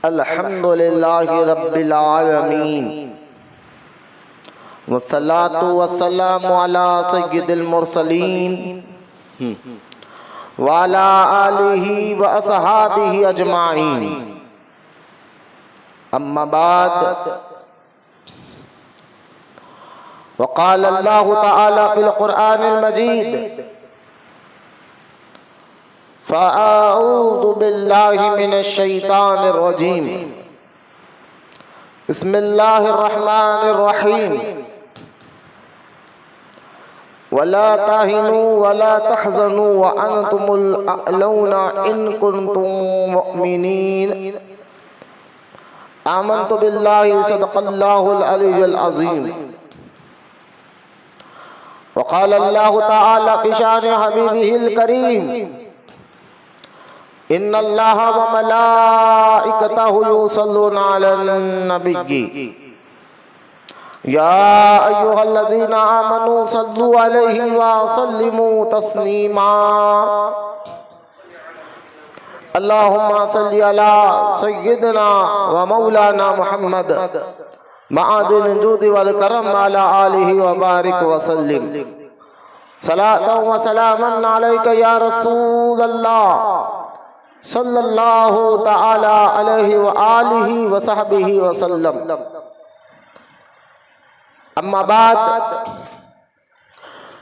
अल्हम्दुलिल्लाहि रब्बिल आलमीन वस्सलातु वस्सलामु अला सय्यिदिल मुरसलीन व अला आलिहि व अस्हाबिहि अजमाइन। अम्मा बाद वक़ाल अल्लाहु तआला फ़िल क़ुरआनिल मजीद फ़अऊज़ु बिल्लाहि मिनश शैतानिर रजीम बिस्मिल्लाहिर रहमानिर रहीम वला तहिनु वला तहज़नु व अंतुमुल अअलौना इन कुंतुम मुमिनीन। आमन्तु बिल्लाहि सदक़ल्लाहुल अलियुल अज़ीम। वक़ाल अल्लाहु तआला फ़ी शानि हबीबिहिल करीम इन्नल्लाह व मलाइकतहु युसल्लूना अलन नबिय्यि या अय्युहल्लज़ीना आमनू सल्लु अलैहि व सल्लिमू तस्लीमा। अल्लाहुम्मा सल्लि अला सय्यिदिना व मौलाना मुहम्मद मआदिन जूदि वल करम अला आलिहि व बारिक व सल्लिम सलातन व सलामन अलैका या रसूल अल्लाह सल्लल्लाहु तआला अलैहि व आलिहि व सहबिहि व सल्लम। अम्मा बाद,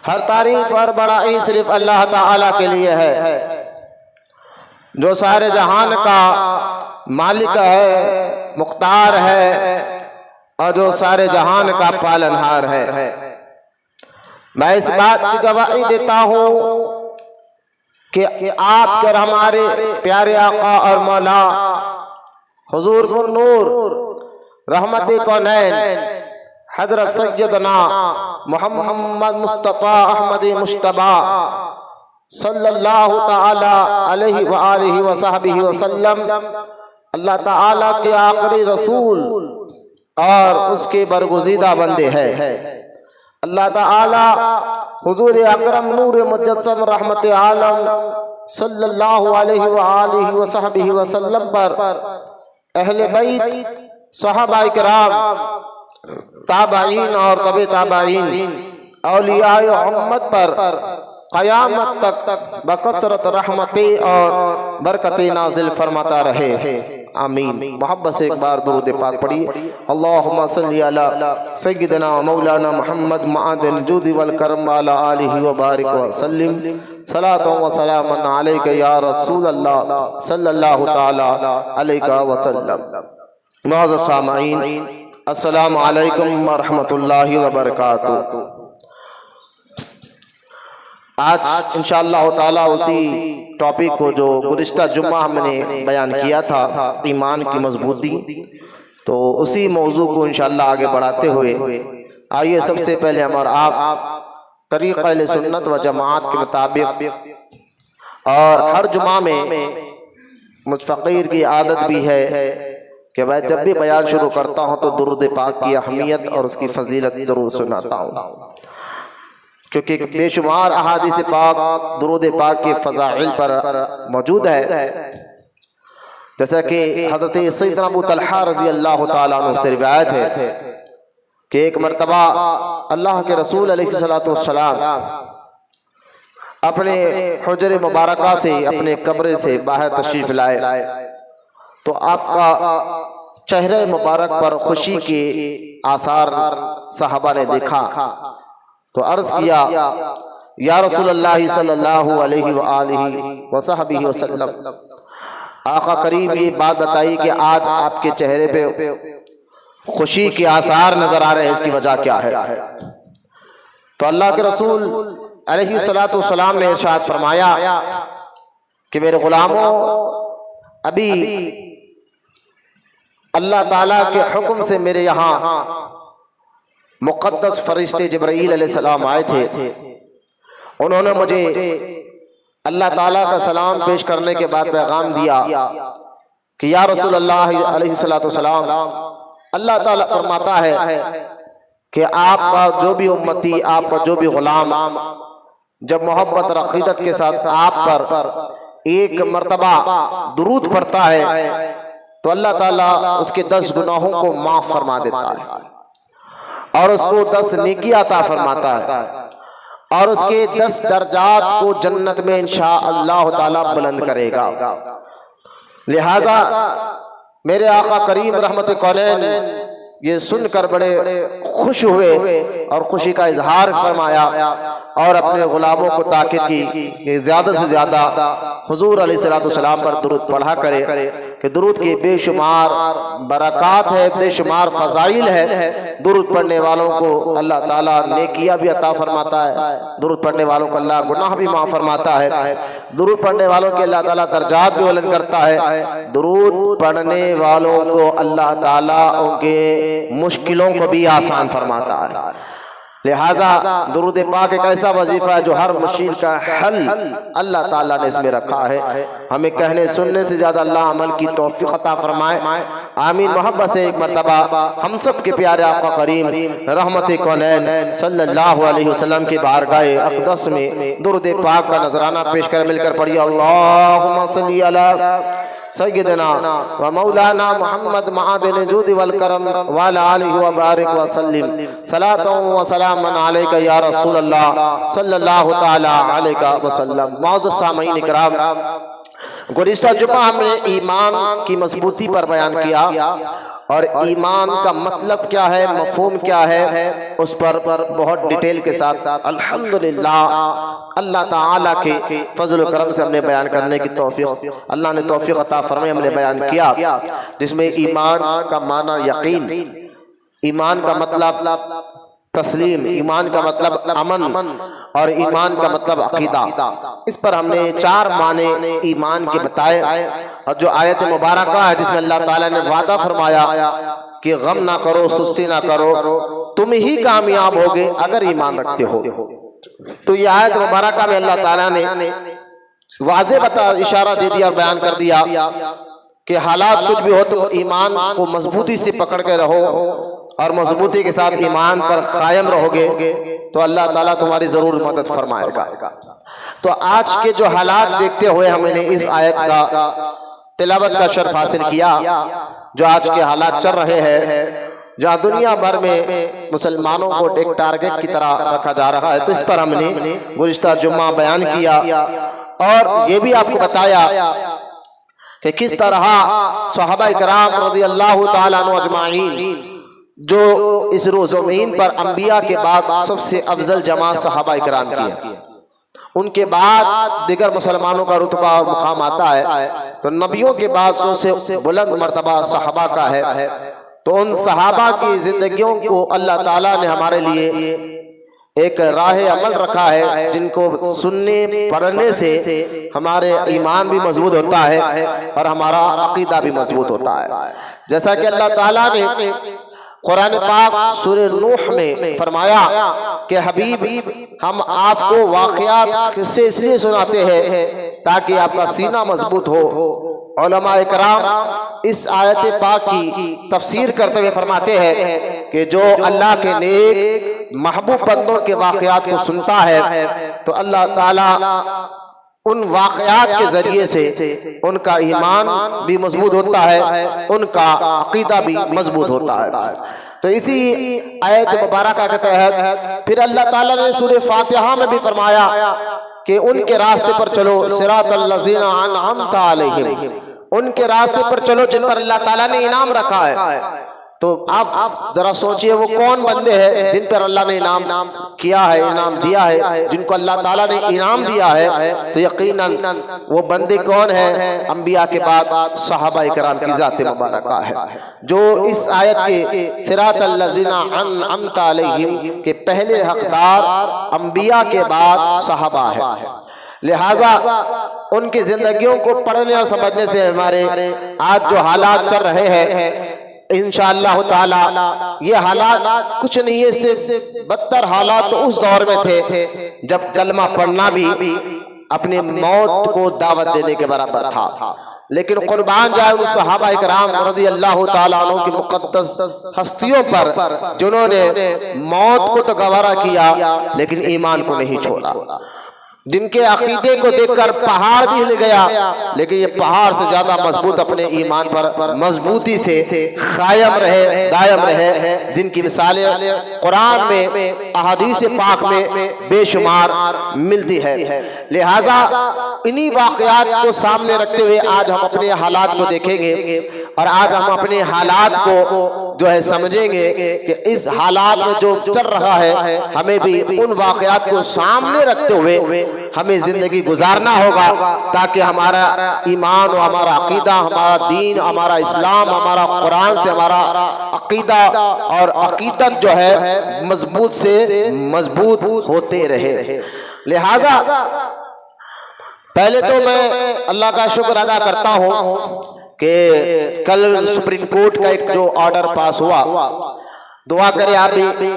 हर तारीफ और बड़ाई सिर्फ अल्लाह ताला के लिए है जो सारे जहान का मालिक है, मुख्तार है और जो सारे जहान का पालनहार है। मैं इस बात की गवाही देता हूँ कि आप और हमारे प्यारे आका और मौला हुजूर नूर रहमत कौनैन हज़रत सैयदना मोहम्मद मुस्तफ़ा अहमद मुश्तबा सल्लल्लाहु ताला अलैहि व आलिहि व सहबिहि व सल्लम अल्लाह ताला के आखिरी रसूल और उसके बरगुज़ीदा बंदे हैं। अल्लाह ताला हुजूर अकरम नूर मुजस्सम रहमत आलम सल्लल्लाहु अलैहि व आलिहि व सहबिहि व सल्लम पर अहले बैत सहाबाए किराम ताबाईन और तबे ताबाईन औलियाए उम्मत पर क़यामत तक बकसरत रहमतें और बरकतें नाजिल फरमाता रहे। आमीन। मोहब्बत से एक बार दुरूद पाक पढ़िए। अल्लाहुम्मा सल्लि अला सय्यिदिना मौलाना मुहम्मद मआदिन जूदि वल करम अला आलिहि व बारिक व सल्लिम सलातन व सलामन अलैका या रसूल अल्लाह सल्लल्लाहु तआला अलैका व सल्लम। मुअज़्ज़ज़ सामईन, अस्सलामु अलैकुम व रहमतुल्लाहि व बरकातुहू। आज इंशाअल्लाह ताला उसी टॉपिक को जो गुज़िश्ता जुम्मा हमने बयान किया था, ईमान की मजबूती, तो उसी मौजू को इंशाअल्लाह आगे बढ़ाते हुए आइए सबसे पहले हम और आप तरीक़ा अहले सुन्नत व जमात के मुताबिक, और हर जुमा में मुझ फ़कीर की आदत भी है कि मैं जब भी बयान शुरू करता हूँ तो दुरूद पाक की अहमियत और उसकी फजीलत ज़रूर सुनाता हूँ, क्योंकि बेशुमार अहादीस पाक दुरूद पाक के फ़ज़ाइल पर मौजूद है। जैसा कि हज़रत सैयदना अबू तलहा रज़ी अल्लाह ताला अन्हु से रिवायत है कि एक मरतबा अल्लाह के रसूल अलैहिस्सलातु वस्सलाम अपने हुजरे मुबारका से, अपने कमरे से बाहर तशरीफ़ लाए तो आपका चेहरे मुबारक पर खुशी के आसार सहाबा ने देखा। तो अर्ज़ किया, या रसूलल्लाह सल्लल्लाहु अलैहि व आलिहि व सहबिहि व सल्लम, आका करीम ये बात बताइए कि आज आपके चेहरे पे खुशी के आसार नजर आ रहे हैं, इसकी वजह क्या है? तो अल्लाह के रसूल अलैहि सलातो सलाम ने इरशाद फरमाया कि मेरे गुलामों, अभी अल्लाह ताला के हुक्म से मेरे यहाँ मुक़द्दस फरिश्ते जिब्राईल अलैहिस्सलाम आए थे। उन्होंने मुझे अल्लाह ताला का सलाम पेश करने के बाद पैगाम दिया कि या रसूलल्लाह अलैहिस्सलातु वस्सलाम, अल्लाह ताला फरमाता है कि आपका जो भी उम्मती, आपका जो भी गुलाम जब मोहब्बत और अक़ीदत के साथ आप पर एक मर्तबा दुरूद पढ़ता है तो अल्लाह ताला उसके 10 गुनाहों को माफ फरमा देता है और उसको 10 नेकी अता फरमाता है और उसके 10 दर्जात को जन्नत में इंशाअल्लाह ताला बुलंद करेगा। लिहाजा मेरे आका करीम रहमत कौनैन ये सुनकर बड़े खुश हुए और खुशी का इजहार फरमाया और अपने गुलामों को ताकीद की कि ज़्यादा से ज़्यादा हुजूर अलैहिस्सलाम पर दुरूद पढ़ा करे कि दुरूद की बेशुमार बरक़ात है, बेशुमार फ़ज़ाइल है। दुरूद पढ़ने वालों को अल्लाह ताला नेकियां भी अता फरमाता है, दुरूद पढ़ने वालों को अल्लाह गुनाह भी माफ़ फरमाता है, दुरूद पढ़ने वालों के अल्लाह ताला दर्जात भी बुलंद करता है, दुरूद पढ़ने वालों को अल्लाह ताला उनके मुश्किलों को भी आसान फरमाता है। लिहाजा दुरूद पाक एक ऐसा वजीफा है जो हर मुश्किल का हल अल्लाह ताला ने इसमें रखा है। हमें कहने सुनने से ज्यादा अल्लाह अमल की तौफीक अता फरमाए। आमीन। मोहब्बत से एक मरतबा हम सब के प्यारे आका करीम रहमत कौनैन सल्लल्लाहु अलैहि वसल्लम के बारगाह अक़दस में दुरूद पाक का नजराना पेश कर मिलकर पढ़िए। अल्लाहुम्मा सल्ली अला सय्यदना व मौलाना मुहम्मद मआदिन जूद वल करम व अला आलिहि व बारिक व सल्लिम सलातन व सलामन अलैका या रसूल अल्लाह सल्लल्लाहु तआला अलैका व सल्लम। मुअज़्ज़ज़ सामीन इकराम, गुज़िश्ता जुम्मा हमने ईमान की मजबूती पर बयान किया और ईमान का मतलब क्या है, मफ़हूम क्या है, उस पर बहुत डिटेल के साथ अल्हम्दुलिल्लाह अल्लाह ताला के फजल व करम से हमने बयान करने की तौफीक अल्लाह ने तौफीक अता फरमाई। हमने बयान किया जिसमें ईमान का माना यकीन, ईमान का मतलब तस्लीम, ईमान का मतलब अमन और ईमान का मतलब अकीदा। इस पर हमने 4 माने ईमान के बताए और जो आयत मुबारका है जिसमें अल्लाह ताला ने वादा फरमाया कि गम ना करो, सुस्ती ना करो, तुम ही कामयाब होगे अगर ईमान रखते हो। तो ये आयत मुबारका में अल्लाह ताला ने वाज़े बता इशारा दे दिया और बयान कर दिया कि हालात कुछ भी हो तो ईमान को मजबूती से पकड़ के रहो और मजबूती के साथ ईमान पर कायम रहोगे तो अल्लाह ताला तुम्हारी जरूर मदद फरमाएगा। तो आज के जो हालात देखते हुए हमने इस आयत का तिलावत का शर्फ हासिल किया। जो आज के हालात चल रहे हैं, जहाँ दुनिया भर में मुसलमानों को एक टारगेट की तरह रखा जा रहा है, तो इस पर हमने गुज़िश्ता जुम्मा बयान किया और ये भी आपको बताया कि किस तरह सहाबा इकराम रज़ियल्लाहु ताला अन्हुम अजमाइन जो इस रोज़मीन पर अंबिया के बाद सबसे अफजल जमात सहाबा इकराम की है, उनके बाद दिगर मुसलमानों का रुतबा और मुकाम आता है, तो नबियों के बाद सबसे बुलंद मर्तबा सहाबा का है। तो उन सहाबा की जिंदगियों को अल्लाह ताला ने हमारे लिए एक राह अमल रखा है, जिनको सुनने पढ़ने से हमारे ईमान भी मजबूत होता है और हमारा अकीदा भी मजबूत होता है। जैसा कि अल्लाह ताला ने कुरान पाक सूरह नूह में फरमाया कि हबीब हम आपको वाक़यात किस्से इसलिए सुनाते हैं ताकि आपका सीना मजबूत हो। उलमा इकराम इस आयत पाक की तफसीर करते हुए फरमाते हैं कि जो अल्लाह के नेक महबूब बंदों के वाक़यात को सुनता है तो अल्लाह ताला उन वाक़यात के जरिए से उनका ईमान भी मजबूत होता है, उनका अकीदा भी मजबूत होता है। तो इसी आयत मुबारका के तहत फिर अल्लाह ताला ने सूरह फातिहा में भी फरमाया कि उनके रास्ते पर चलो, सिरातल लज़ीना अनअमता अलैहिम, उनके रास्ते पर चलो जिन पर अल्लाह ताला ने इनाम रखा है। तो आप जरा सोचिए वो कौन बंदे हैं जिन पर अल्लाह ने इनाम किया है, इनाम दिया है, जिनको अल्लाह ताला ने इनाम दिया है। तो यकीनन वो बंदे कौन है? अंबिया के बाद सहाबा इकराम की ज़ात मुबारका है, जो इस आयत के सिरातल लज़ीना अनअमता अलैहिम के पहले हकदार अंबिया के बाद सहाबा है। लिहाजा उनकी जिंदगियों को पढ़ने और समझने से हमारे आज जो हालात चल रहे हैं इंशाअल्लाह ताला ये हालात कुछ नहीं है, सिर्फ बदतर हालात तो उस दौर में थे जब कलमा पढ़ना भी अपनी मौत को दावत देने के बराबर था। लेकिन कुर्बान जाए उन सहाबा इकराम रज़ियल्लाहु ताला अन्हुम की मुक़द्दस हस्तियों पर जिन्होंने मौत को तो गवारा किया लेकिन ईमान को नहीं छोड़ा। जिनके अकीदे को देखकर पहाड़ भी हिल गया, लेकिन ये पहाड़ से ज्यादा मजबूत अपने ईमान पर मजबूती से कायम रहे, दायम रहे, जिनकी मिसालें कुरान में, अहादीस पाक में बेशुमार मिलती है। लिहाजा इन्हीं वाक़यात को सामने रखते हुए आज हम अपने हालात को देखेंगे और आज हम अपने हालात को जो है समझेंगे कि इस हालात में जो चल रहा है हमें भी उन वाक़यात को सामने रखते हुए हमें जिंदगी गुजारना होगा, ताकि हमारा ईमान और हमारा अकीदा, हमारा दीन, हमारा इस्लाम, हमारा कुरान से हमारा अकीदा और अकीदत जो है मजबूत से मजबूत होते रहे। लिहाजा पहले तो मैं अल्लाह का शुक्र अदा करता हूँ कि कल सुप्रीम कोर्ट का एक जो ऑर्डर पास हुआ, दुआ करें आप भी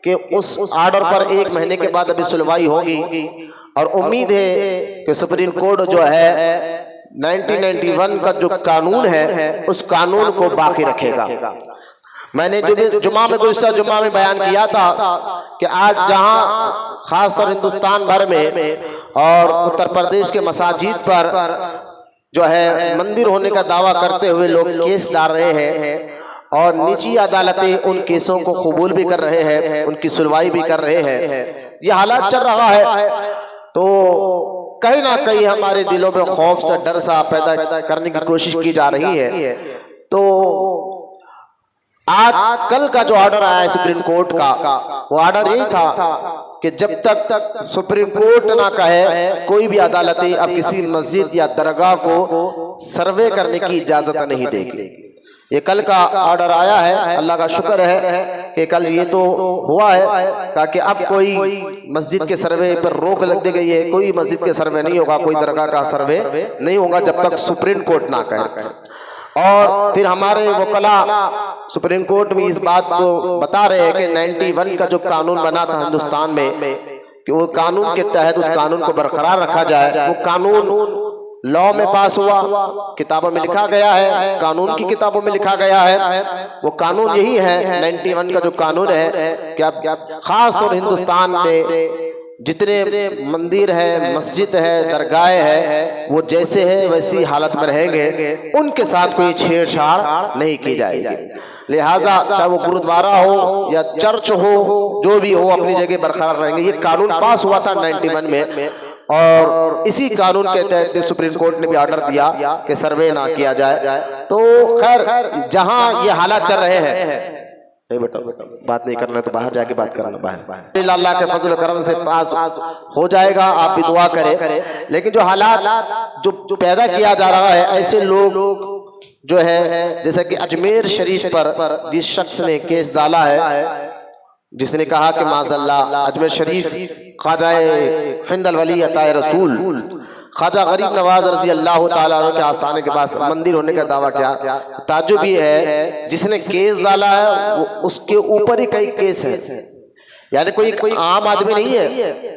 कि उस ऑर्डर पर 1 महीने के बाद अभी सुनवाई होगी और उम्मीद है कि सुप्रीम कोर्ट जो है 1991 का जो कानून है उस कानून को बाकी रखेगा। मैंने जो जुमा में गुज़श्ता जुमा में बयान किया था कि आज जहां खासतौर हिंदुस्तान भर में और उत्तर प्रदेश के मसाजिद पर जो है मंदिर होने का दावा करते हुए लोग केस डाल रहे हैं और निजी अदालतें उन केसों को कबूल भी कर रहे हैं, उनकी सुनवाई भी कर रहे हैं, ये हालात चल रहा है, तो कहीं ना कहीं हमारे दिलों में खौफ सा, डर सा पैदा करने की कोशिश की जा रही है। तो आज कल का जो ऑर्डर आया है सुप्रीम कोर्ट का, वो ऑर्डर यही था कि जब तक सुप्रीम कोर्ट ना कहे कोई भी अदालतें अब किसी मस्जिद या दरगाह को सर्वे करने की इजाजत नहीं देगी। ये कल का ऑर्डर आया है, अल्लाह का शुक्र है कि कल ये तो हुआ है, ताकि अब कोई मस्जिद के सर्वे पर रोक लग दी गई है, कोई मस्जिद के सर्वे नहीं होगा, कोई दरगाह का सर्वे नहीं होगा जब तक सुप्रीम कोर्ट ना कहे। और फिर हमारे वकला सुप्रीम कोर्ट में इस बात को बता रहे हैं कि 91 का जो कानून बना था हिंदुस्तान में कि वो कानून के तहत उस कानून को बरकरार रखा जाए। वो कानून लॉ में पास हुआ, किताबों में लिखा गया है, कानून की किताबों में लिखा गया है। वो कानून यही है 91 का जो कानून है कि अब खास तौर हिंदुस्तान में जितने मंदिर है, मस्जिद है, दरगाहें है, वो जैसे है वैसी हालत में रहेंगे, उनके साथ कोई छेड़छाड़ नहीं की जाएगी। लिहाजा चाहे वो गुरुद्वारा हो या चर्च हो, जो भी हो अपनी जगह बरकरार रहेंगे। ये कानून पास हुआ था 91 में और इसी कानून के तहत सुप्रीम कोर्ट ने भी ऑर्डर दिया कि सर्वे ना किया जाए। तो खैर जहां ये हालात चल रहे हैं, बेटा बात नहीं करना तो बाहर जाके बात करना, बाहर अल्लाह के फजल करम से पास हो जाएगा, आप भी दुआ करें। लेकिन जो हालात जो पैदा किया जा रहा है, ऐसे लोग जो है जैसे कि अजमेर शरीफ पर जिस शख्स ने केस डाला है, जिसने कहा कि माज़अल्लाह अजमेर शरीफ ख्वाजा हिंद अल वली अताए रसूल ख्वाजा गरीब नवाज रज़ी अल्लाह ताला अन्हु के आस्थाने के पास मंदिर होने का दावा किया। ताज्जुब ये है जिसने केस डाला है वो उसके ऊपर ही कई केस है, यानी कोई आम आदमी नहीं है।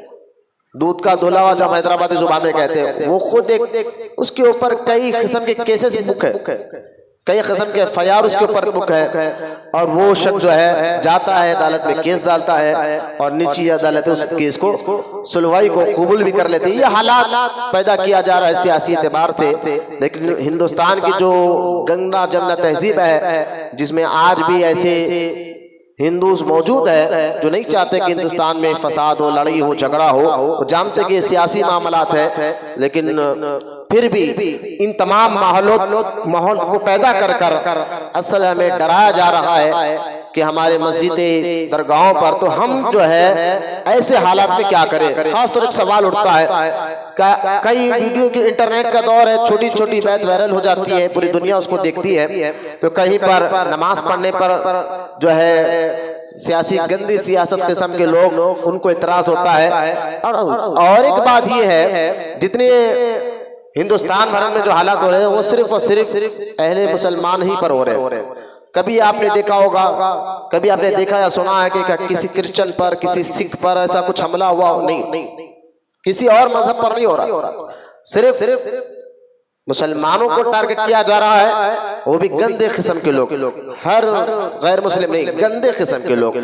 दूध का धुला हुआ जब हैदराबादी जुबान में कहते हैं, वो खुद एक उसके ऊपर कई किस्म के केसेस बुक है, कई किस्म के FIR उसके ऊपर बुक है और वो शख्स जो है जाता है अदालत में केस डालता है और निजी अदालतें उस केस को सुनवाई को कबूल भी कर लेती है। ये हालात पैदा किया जा रहा है सियासी एतबार से। लेकिन हिंदुस्तान की जो गंगा जमुना तहजीब है, जिसमें आज भी ऐसे हिंदूज मौजूद है जो नहीं चाहते कि हिंदुस्तान में फसाद हो, लड़ाई हो, झगड़ा हो, वो जानते कि सियासी मामलात है, लेकिन फिर भी इन तमाम माहौल को पैदा कर असल में डराया जा रहा है कि हमारे मस्जिदें, दरगाहों पर, तो हम जो है ऐसे हालात में क्या करें। खासतौर एक सवाल उठता है, कई वीडियो के इंटरनेट का दौर है, छोटी छोटी बात वायरल हो जाती है, पूरी दुनिया उसको देखती है, तो कहीं पर नमाज पढ़ने पर जो है सियासी गंदी सियासत किस्म के लोग उनको इतराज होता है। और एक बात ये है, जितने हिंदुस्तान भर में जो हालात हो रहे हैं वो सिर्फ और सिर्फ अहले मुसलमान ही पर हो रहे हैं। कभी आपने देखा होगा, कभी आपने देखा या सुना है कि किसी क्रिश्चियन पर, किसी सिख पर ऐसा कुछ हमला हुआ हो? नहीं, किसी और मजहब पर नहीं हो रहा, सिर्फ मुसलमानों को टारगेट किया जा रहा है, वो भी गंदे किस्म के लोग, हर गैर मुस्लिम नहीं, गंदे किस्म के लोग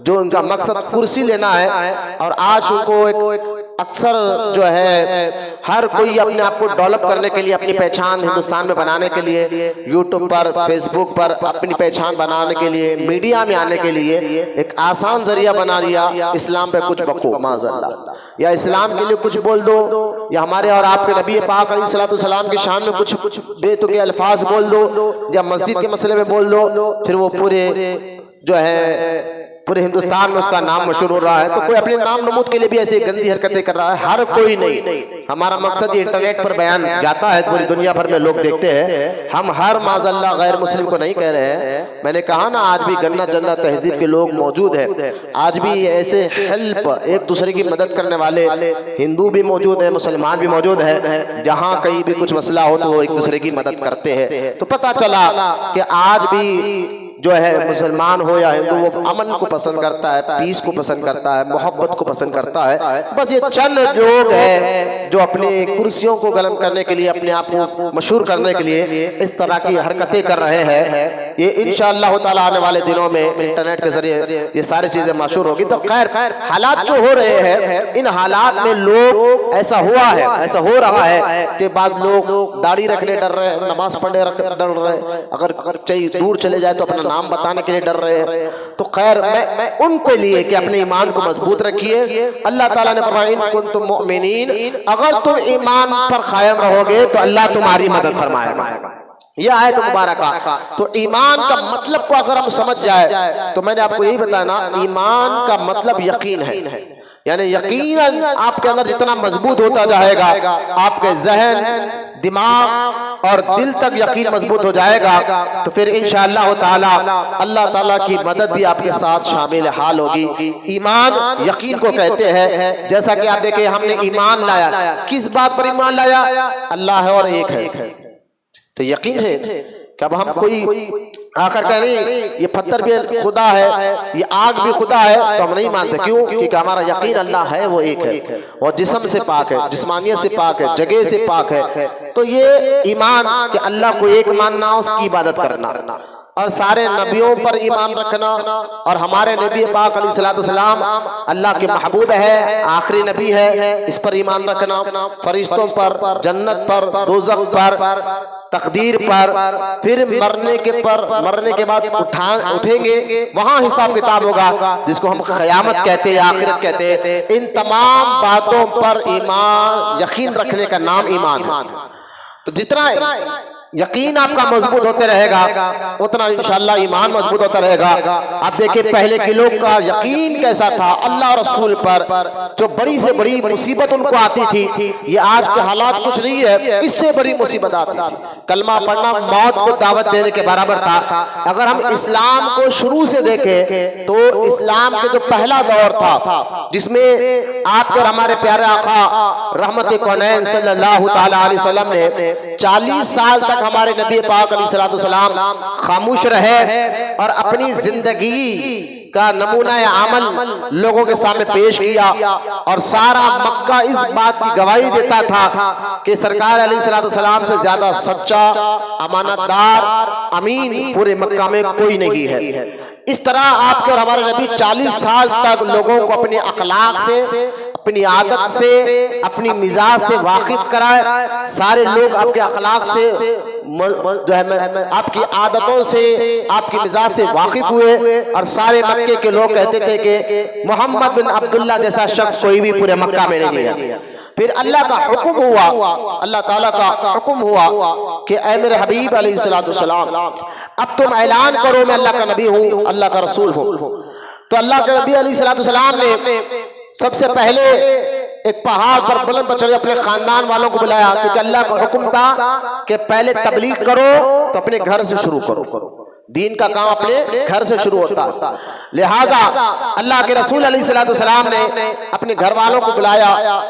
जो उनका मकसद कुर्सी लेना है और आज उनको एक अक्सर जो है हर कोई अपने आप को डेवलप करने के लिए, अपनी पहचान हिंदुस्तान में बनाने के लिए, यूट्यूब पर, फेसबुक पर अपनी पहचान बनाने के लिए, मीडिया में आने के लिए एक आसान जरिया बना लिया इस्लाम पे कुछ बको माज़अल्लाह, या इस्लाम के लिए कुछ बोल दो, या हमारे और आपके नबी पाक अलैहिस्सलाम की शान में कुछ बेतुके अल्फाज बोल दो, या मस्जिद के मसले में बोल दो, फिर वो पूरे जो है पूरे हिंदुस्तान में उसका नाम मशहूर हो रहा है। तो कोई अपने नाम नमूद के लिए भी ऐसी गंदी हरकतें कर रहा है, हर कोई नहीं। हमारा मकसद ये इंटरनेट पर बयान जाता है, पूरी दुनिया भर में लोग देखते हैं। हम हर माज़अल्लाह गैर मुस्लिम को नहीं कह रहे हैं। मैंने कहा ना, आज भी गन्ना जन्ना तहजीब के लोग मौजूद है, आज भी ऐसे हेल्प, एक दूसरे की मदद करने वाले हिंदू भी मौजूद है, मुसलमान भी मौजूद है। जहाँ कहीं भी कुछ मसला हो तो वो एक दूसरे की मदद करते हैं। तो पता चला कि आज भी जो है मुसलमान हो या हिंदू, वो अमन को पसंद करता है, पीस को पसंद करता है, मोहब्बत को पसंद करता है। बस ये चंद लोग हैं जो अपनी कुर्सियों को गरम करने के लिए, अपने आप को मशहूर करने के लिए इस तरह की हरकतें कर रहे हैं। ये इंशाअल्लाह ताला आने वाले दिनों में इंटरनेट के जरिए ये सारी चीजें मशहूर होगी। तो खैर हालात जो हो रहे हैं, इन हालात में लोग ऐसा हुआ है, ऐसा हो रहा है कि बाद लोग दाढ़ी रखने डर रहे हैं, नमाज पढ़ने डर रहे हैं, अगर दूर चले जाए तो अपना नाम बताने के लिए डर रहे हैं। तो खैर मैं उनके लिए कि अपने ईमान को मजबूत रखिए। अल्लाह ताला ने फरमाया इन कुंतुम मुमिनीन, अगर तुम ईमान पर कायम रहोगे तो अल्लाह तुम्हारी मदद फरमाएगा। यह आयत मुबारका। तो ईमान का मतलब को अगर हम समझ जाए तो मैंने आपको यही बताया ना, ईमान का मतलब यकीन है। यानी यकीनन आपके अंदर जितना मजबूत होता जाएगा, आपके जहन, दिमाग और दिल तक यकीन मजबूत हो जाएगा, तो फिर इंशाअल्लाह ताला अल्लाह ताला की मदद भी आपके साथ शामिल हाल होगी। ईमान यकीन को कहते हैं। जैसा कि आप देखें, हमने ईमान लाया, किस बात पर ईमान लाया? अल्लाह है और एक है, तो यकीन है। कब हम कोई आकर कह नहीं ये पत्थर भी खुदा है, ये आग भी खुदा है, तो हम नहीं मानते। क्यों? क्योंकि हमारा यकीन अल्लाह है, वो एक है और जिस्म से पाक है, जिस्मानियत से पाक है, जगह से पाक है। तो ये ईमान कि अल्लाह को एक मानना, उसकी इबादत करना और सारे नबियों पर ईमान रखना, और हमारे नबी पाक अलैहिस्सलाम अल्लाह के महबूब है, आखिरी नबी है, इस पर ईमान रखना। फरिश्तों पर, जन्नत पर, दोज़ख पर, तकदीर पर, फिर मरने के बाद उठेंगे, वहां हिसाब किताब होगा, जिसको हम क़यामत कहते हैं, आखिरत कहते हैं। इन तमाम बातों पर ईमान, यकीन रखने का नाम ईमान है। तो जितना यकीन आपका मजबूत होते रहेगा, उतना इंशाअल्लाह ईमान मजबूत होता रहेगा। आप देखिए पहले के लोग का यकीन कैसा था अल्लाह रसूल पर, जो बड़ी से बड़ी मुसीबत उनको आती थी, ये आज के हालात कुछ नहीं है, इससे बड़ी मुसीबत आती थी। कलमा पढ़ना मौत को दावत देने के बराबर था। अगर हम इस्लाम को शुरू से देखें तो इस्लाम के जो पहला दौर था, जिसमें आपके और हमारे प्यारे आका रहमत कौनैन सल्लल्लाहु तआला अलैहि वसल्लम ने 40 साल तक हमारे नबी पाक अलैहिस्सलाम खामोश रहे और अपनी जिंदगी का नमूना अमल लोगों के सामने पेश किया, और सारा मक्का इस बात की गवाही देता था कि सरकार अलैहिस्सलाम से ज्यादा सच्चा, अमानतदार, अमीन पूरे मक्का में कोई नहीं है। इस तरह आपके और हमारे नबी 40 साल तक लोगों को अपने अखलाक से, अपनी आदत से, अपनी मिजाज से वाकिफ कराए। सारे लोग आपके अखलाक से जो है, आपकी आदतों से, आपकी मिजाज से वाकिफ हुए, और सारे मक्के के लोग कहते थे कि मोहम्मद बिन अब्दुल्ला जैसा शख्स कोई भी पूरे मक्का में नहीं है। फिर अल्लाह का हुक्म हुआ, अल्लाह ताला का हुक्म हुआ कि ऐ मेरे हबीब अलैहिस्सलाम, अब तुम ऐलान करो मैं अल्लाह का नबी हूँ, अल्लाह का रसूल हूँ। तो अल्लाह के नबी अलैहिस्सलाम ने सबसे पहले एक पहाड़ पर बुलंद पर चढ़े अपने खानदान वालों को बुलाया, क्योंकि अल्लाह का हुक्म था कि पहले तबलीग करो तो अपने घर से शुरू करो, दीन का काम अपने घर से शुरू होता है। लिहाजा अल्लाह के रसूल अलैहिस्सलाम ने अपने घर वालों को बुलाया,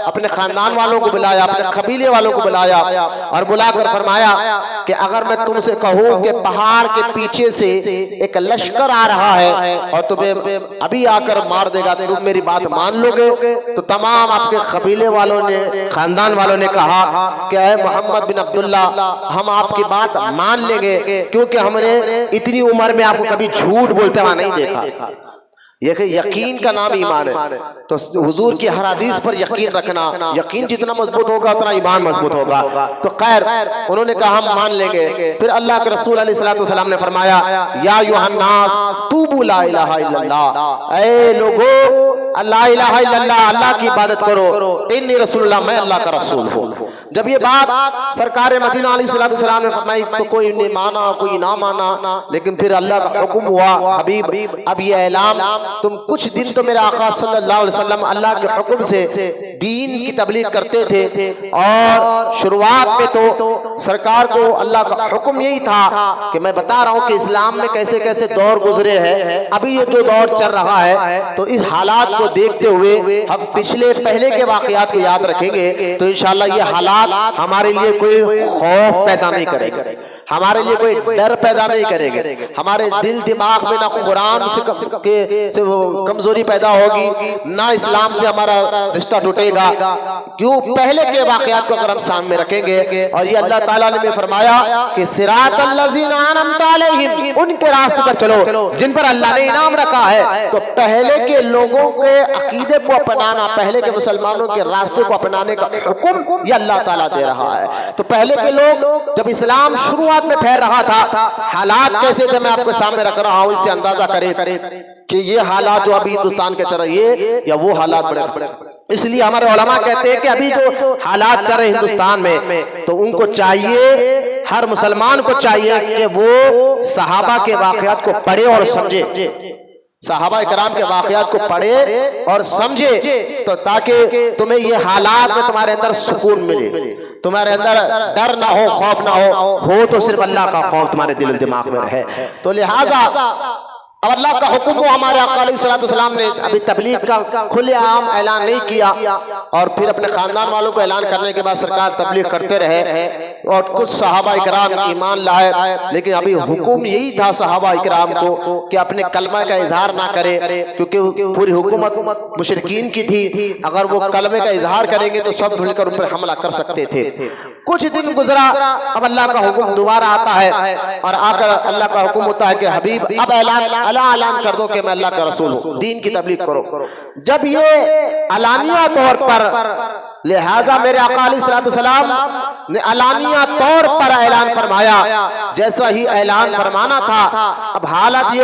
अपने खानदान वालों को बुलाया, अपने कबीले वालों को बुलाया, और बुलाकर फरमाया कि अगर मैं तुमसे कहूँ कि पहाड़ के पीछे से एक लश्कर आ रहा है और तुम्हें अभी आकर मार देगा, तो तुम मेरी बात मान लोगे? तो तमाम आपके कबीले वालों ने, खानदान वालों ने कहा कि ऐ मोहम्मद बिन अब्दुल्ला, हम आपकी बात मान लेंगे, क्योंकि हमने इतनी उम्र में आपको कभी झूठ बोलते हुआ नहीं देखा। ये कि यकीन का नाम ईमान है। तो हुजूर की हर हदीस पर यकीन रखना, यकीन जितना मजबूत होगा उतना ईमान मजबूत होगा। तो खैर उन्होंने कहा हम मान लेंगे। फिर अल्लाह के रसूल अलैहिस्सलाम ने फरमाया या अय्युहन्नास तूबू ला इलाहा इल्लल्लाह, ऐ लोगों ला इलाहा इल्लल्लाह, अल्लाह की इबादत करो, इन्नी रसूलुल्लाह, मैं अल्लाह का रसूल हूँ। जब ये बात सरकार मदीना अलैहिस्सलाम ने फरमाई तो कोई ने माना कोई ना माना, लेकिन फिर अल्लाह का हुक्म हुआ हबीब अब ये ऐलान, तुम कुछ दिन तो मेरे आका सल्लल्लाहु अलैहि वसल्लम अल्लाह के हुक्म से दीन की तबलीग करते थे, और शुरुआत में तो सरकार को अल्लाह का हुक्म यही था कि मैं बता रहा हूँ कि इस्लाम में कैसे कैसे दौर गुजरे हैं। अभी ये जो दौर चल रहा है तो इस हालात को देखते हुए हम पहले के वाकयात को याद रखेंगे तो इंशाअल्लाह ये हालात हमारे लिए कोई खौफ पैदा नहीं करेंगे, हमारे लिए कोई डर पैदा नहीं करेंगे, हमारे दिल दिमाग में ना कुरान से कमजोरी पैदा होगी, ना इस्लाम से हमारा रिश्ता टूटेगा। क्यों? पहले के वाकयात को अगर हम सामने रखेंगे, और ये अल्लाह ताला ने फरमाया कि सिरातल लज़ीना अनअमता अलैहिम, उनके रास्ते पर चलो जिन पर अल्लाह ने इनाम रखा है। तो पहले के लोगों के अकीदे को अपनाना, पहले के मुसलमानों के रास्ते को अपनाने का हुक्म ये अल्लाह ताला दे रहा है। तो पहले के लोग जब इस्लाम शुरुआत में फैल रहा था, हालात कैसे थे मैं आपके सामने रख रहा हूं, इससे अंदाजा करें कि ये हालात जो अभी हिंदुस्तान के चल रही है या वो हालात बड़े। इसलिए हमारे उलमा कहते हैं कि अभी जो हालात चल रहे हिंदुस्तान में, तो उनको चाहिए, हर मुसलमान को चाहिए कि वो सहाबा के वाकयात को पढ़े और समझे, सहाबा इकराम के वाकयात को पढ़े और समझे, तो ताकि तुम्हें ये हालात में तुम्हारे अंदर सुकून मिले, तुम्हारे अंदर डर ना हो, खौफ ना हो तो सिर्फ अल्लाह का खौफ तुम्हारे दिल दिमाग में रहे। तो लिहाजा अब अल्लाह का हुक्म को हमारे आका अलैहिस्सलाम ने अभी तबलीग का खुलेआम ऐलान नहीं किया, और फिर अपने खानदान वालों को ऐलान करने के बाद सरकार तबलीग करते रहे, और कुछ सहाबा इकराम ईमान लाए। लेकिन अभी हुक्म यही था सहाबा इकराम को कि अपने कलमा का इजहार ना करे, क्योंकि पूरी हुकूमत मुशरिकीन की थी, अगर वो कलमे का इजहार करेंगे तो सब मिलकर उन पर हमला कर सकते थे। कुछ दिन गुजरा, अब अल्लाह का हुक्म दोबारा आता है, और आकर अल्लाह का हुक्म होता है कि हबीब अब ऐलान कर दो कि मैं अल्लाह का रसूल हूँ, दीन की तबलीग करो। जब ये अलानिया तौर पर, लिहाजा मेरे आका अलैहिस्सलाम ने अलानिया तौर पर ऐलान फरमाया, जैसा ही ऐलान फरमाना था, अब हालात ये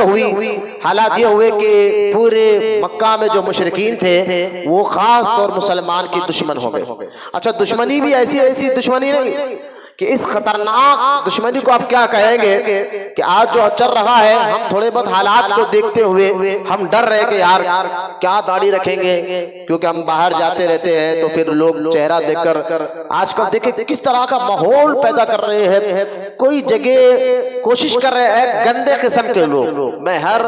हुए कि पूरे मक्का में जो मुशरिकीन थे वो खास तौर मुसलमान की दुश्मन हो गए। अच्छा, दुश्मनी भी ऐसी दुश्मनी नहीं कि इस खतरनाक दुश्मनी को आप क्या कहेंगे कि आज जो चल रहा है, हम थोड़े बहुत हालात को देखते हुए हम डर रहे कि यार क्या दाढ़ी रखेंगे, क्योंकि हम बाहर जाते रहते हैं तो फिर लोग चेहरा देखकर आजकल देखे किस तरह का माहौल पैदा कर रहे हैं, कोई जगह कोशिश कर रहे हैं गंदे किस्म के लोग। मैं हर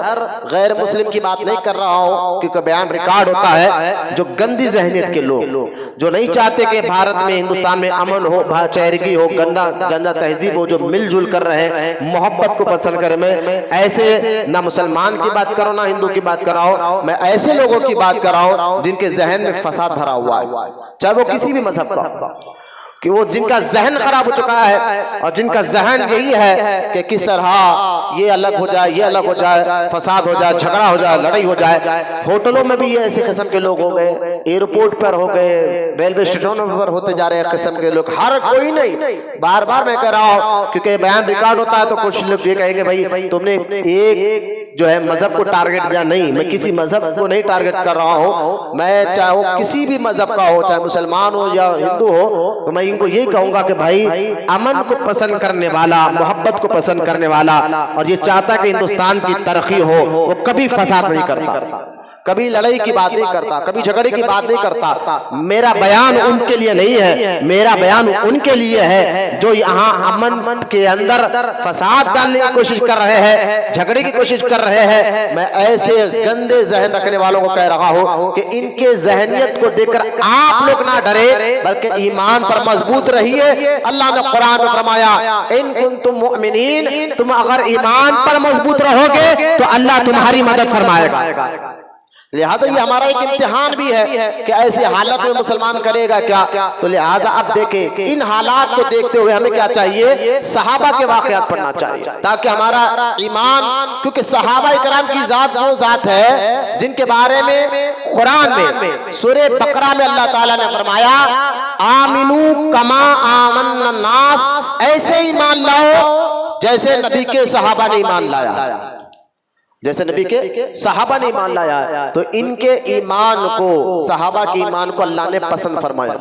गैर मुस्लिम की बात नहीं कर रहा हूँ, क्योंकि बयान रिकॉर्ड होता है, जो गंदी जहनीत के लोग जो नहीं चाहते कि भारत में, हिंदुस्तान में अमन हो, भाईचारगी हो, गंदा तहजीब हो, जो मिलजुल कर रहे हैं, मोहब्बत को पसंद करे। मैं ऐसे ना मुसलमान की बात करो ना हिंदू की बात कर रहा हूं, मैं ऐसे लोगों की बात कर रहा हूं जिनके जहन में फसाद भरा हुआ है, चाहे वो किसी भी मजहब का, कि वो जिनका जहन खराब हो चुका है, और जिनका जहन यही है कि किस तरह ये अलग हो जाए, ये अलग हो जाए, फसाद हो जाए, झगड़ा हो जाए, लड़ाई हो जाए। होटलों में भी ये ऐसे किस्म के लोग हो गए, एयरपोर्ट पर हो गए, रेलवे स्टेशनों पर होते जा रहे हैं किस्म के लोग। हर कोई नहीं, बार बार मैं कह रहा हूँ, क्योंकि बयान रिकॉर्ड होता है तो कुछ लोग ये कहेंगे भाई तुमने एक जो है मजहब को टारगेट किया। नहीं, मैं किसी मजहब को नहीं टारगेट कर रहा हूँ, मैं चाहे वो किसी भी मजहब का हो, चाहे मुसलमान हो या हिंदू हो, तो मैं इनको यही कहूंगा कि भाई अमन को पसंद करने वाला, मोहब्बत को पसंद करने वाला, और ये चाहता कि हिंदुस्तान की तरक्की हो, वो कभी फसाद नहीं करता, कभी लड़ाई की बात नहीं करता, कभी झगड़े की बात नहीं करता। मेरा बयान उनके लिए नहीं है, मेरा बयान उनके लिए है जो यहाँ अमन के अंदर फसाद डालने की कोशिश कर रहे हैं, झगड़े की कोशिश कर रहे हैं। मैं ऐसे गंदे जहन रखने वालों को कह रहा हूँ कि इनके जहनियत को देखकर आप लोग ना डरे, बल्कि ईमान पर मजबूत रहिए। अल्लाह ने कुरान में फरमाया, इन कुंतुम मुमिनीन, तुम अगर ईमान पर मजबूत रहोगे तो अल्लाह तुम्हारी मदद फरमाएगा। लिहाजा ये हमारा एक इम्तिहान भी है कि ऐसी हालत में मुसलमान करेगा क्या। तो लिहाजा अब देखें कि इन हालात को देखते हुए हमें क्या चाहिए, सहाबा के वाक़यात पढ़ना चाहिए ताकि हमारा ईमान, क्योंकि सहाबा इकराम की जात वो जात है जिनके बारे में कुरान में सूरह बकरा में अल्लाह ताला ने फरमाया, आमिनू कमा आमन्ना नास, ऐसे ईमान लाओ जैसे नबी के सहाबा ने ईमान लाया, जैसे नबी के सहाबा ने ईमान लाया। तो इनके ईमान को, सहाबा के ईमान को अल्लाह ने पसंद फरमाया।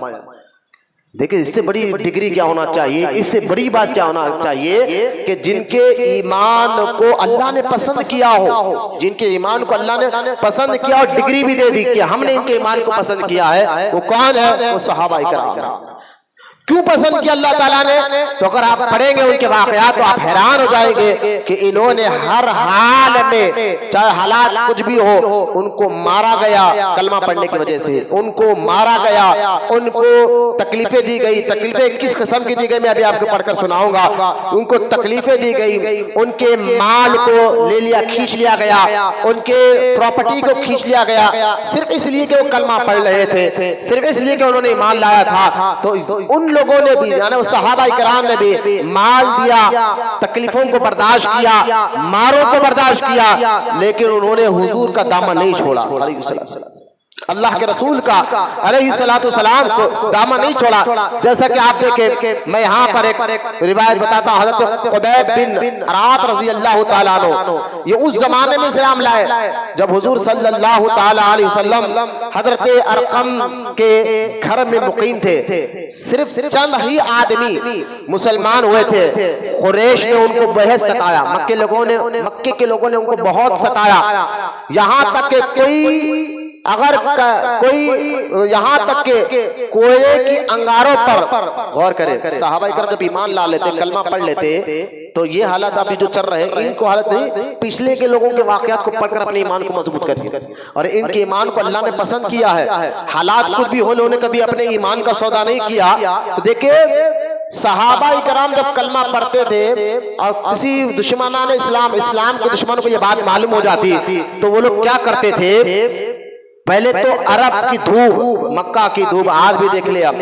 देखिए इससे बड़ी डिग्री क्या होना चाहिए, इससे बड़ी बात क्या होना चाहिए कि जिनके ईमान को अल्लाह ने पसंद किया हो, जिनके ईमान को अल्लाह ने पसंद किया और डिग्री भी दे दी कि हमने इनके ईमान को पसंद किया है। वो कौन है? वो सहाबा इकराम। क्यों पसंद किया अल्लाह ताला ने? तो अगर आप पढ़ेंगे उनके वाक़यात तो आप हैरान हो जाएंगे कि इन्होंने हर हाल में, चाहे हालात कुछ भी हो, उनको मारा गया कलमा पढ़ने की वजह से, उनको मारा गया, उनको तकलीफें दी गई। तकलीफें किस किस्म की दी गई मैं अभी आपको पढ़कर सुनाऊंगा। उनको तकलीफें दी गई, उनके माल को ले लिया, खींच लिया गया, उनके प्रॉपर्टी को खींच लिया गया, सिर्फ इसलिए कि वो कलमा पढ़ रहे थे, सिर्फ इसलिए कि उन्होंने ईमान लाया था। तो उन लोगों ने भी, यानी वो सहाबा इकराम ने भी माल दिया, तकलीफों को बर्दाश्त किया, मारों को बर्दाश्त किया, लेकिन उन्होंने हुजूर का दामन नहीं छोड़ा, अल्लाह के रसूल का अलैहिस्सलातु सलाम को दामन नहीं छोड़ा। जैसा कि आप देखें, मैं यहाँ पर एक रिवायत बताता हूँ, हज़रत ख़ुबैब बिन अरात रज़ी अल्लाह तआला अन्हु, ये उस जमाने में इस्लाम लाए जब हुजूर सल्लल्लाहु तआला अलैहि वसल्लम हज़रत अरक़म के घर में मुक़ीम थे। सिर्फ चंद ही आदमी मुसलमान हुए थे। कुरैश ने उनको बेहद सताया, मक्के के लोगों ने उनको बहुत सताया, यहाँ तक कि कोई यहाँ तक के कोयले की अंगारों पर, गौर करें, सहाबा इकराम जब ईमान ला लेते, कलमा पढ़ लेते, तो ये हालत अभी जो चल रहे हैं इनको हालत नहीं, पिछले के लोगों के वाकयात को पढ़कर अपने ईमान को मजबूत करिए। और इनके ईमान को अल्लाह ने पसंद किया है। हालात कुछ भी हो, उन्होंने कभी अपने ईमान का सौदा नहीं किया। तो देखिए सहाबा इकराम जब कलमा पढ़ते थे और किसी दुश्मनाने इस्लाम के दुश्मन को ये बात मालूम हो जाती, तो वो लोग क्या करते थे, पहले तो अरब की धूप, मक्का की धूप आज भी देख ले आप,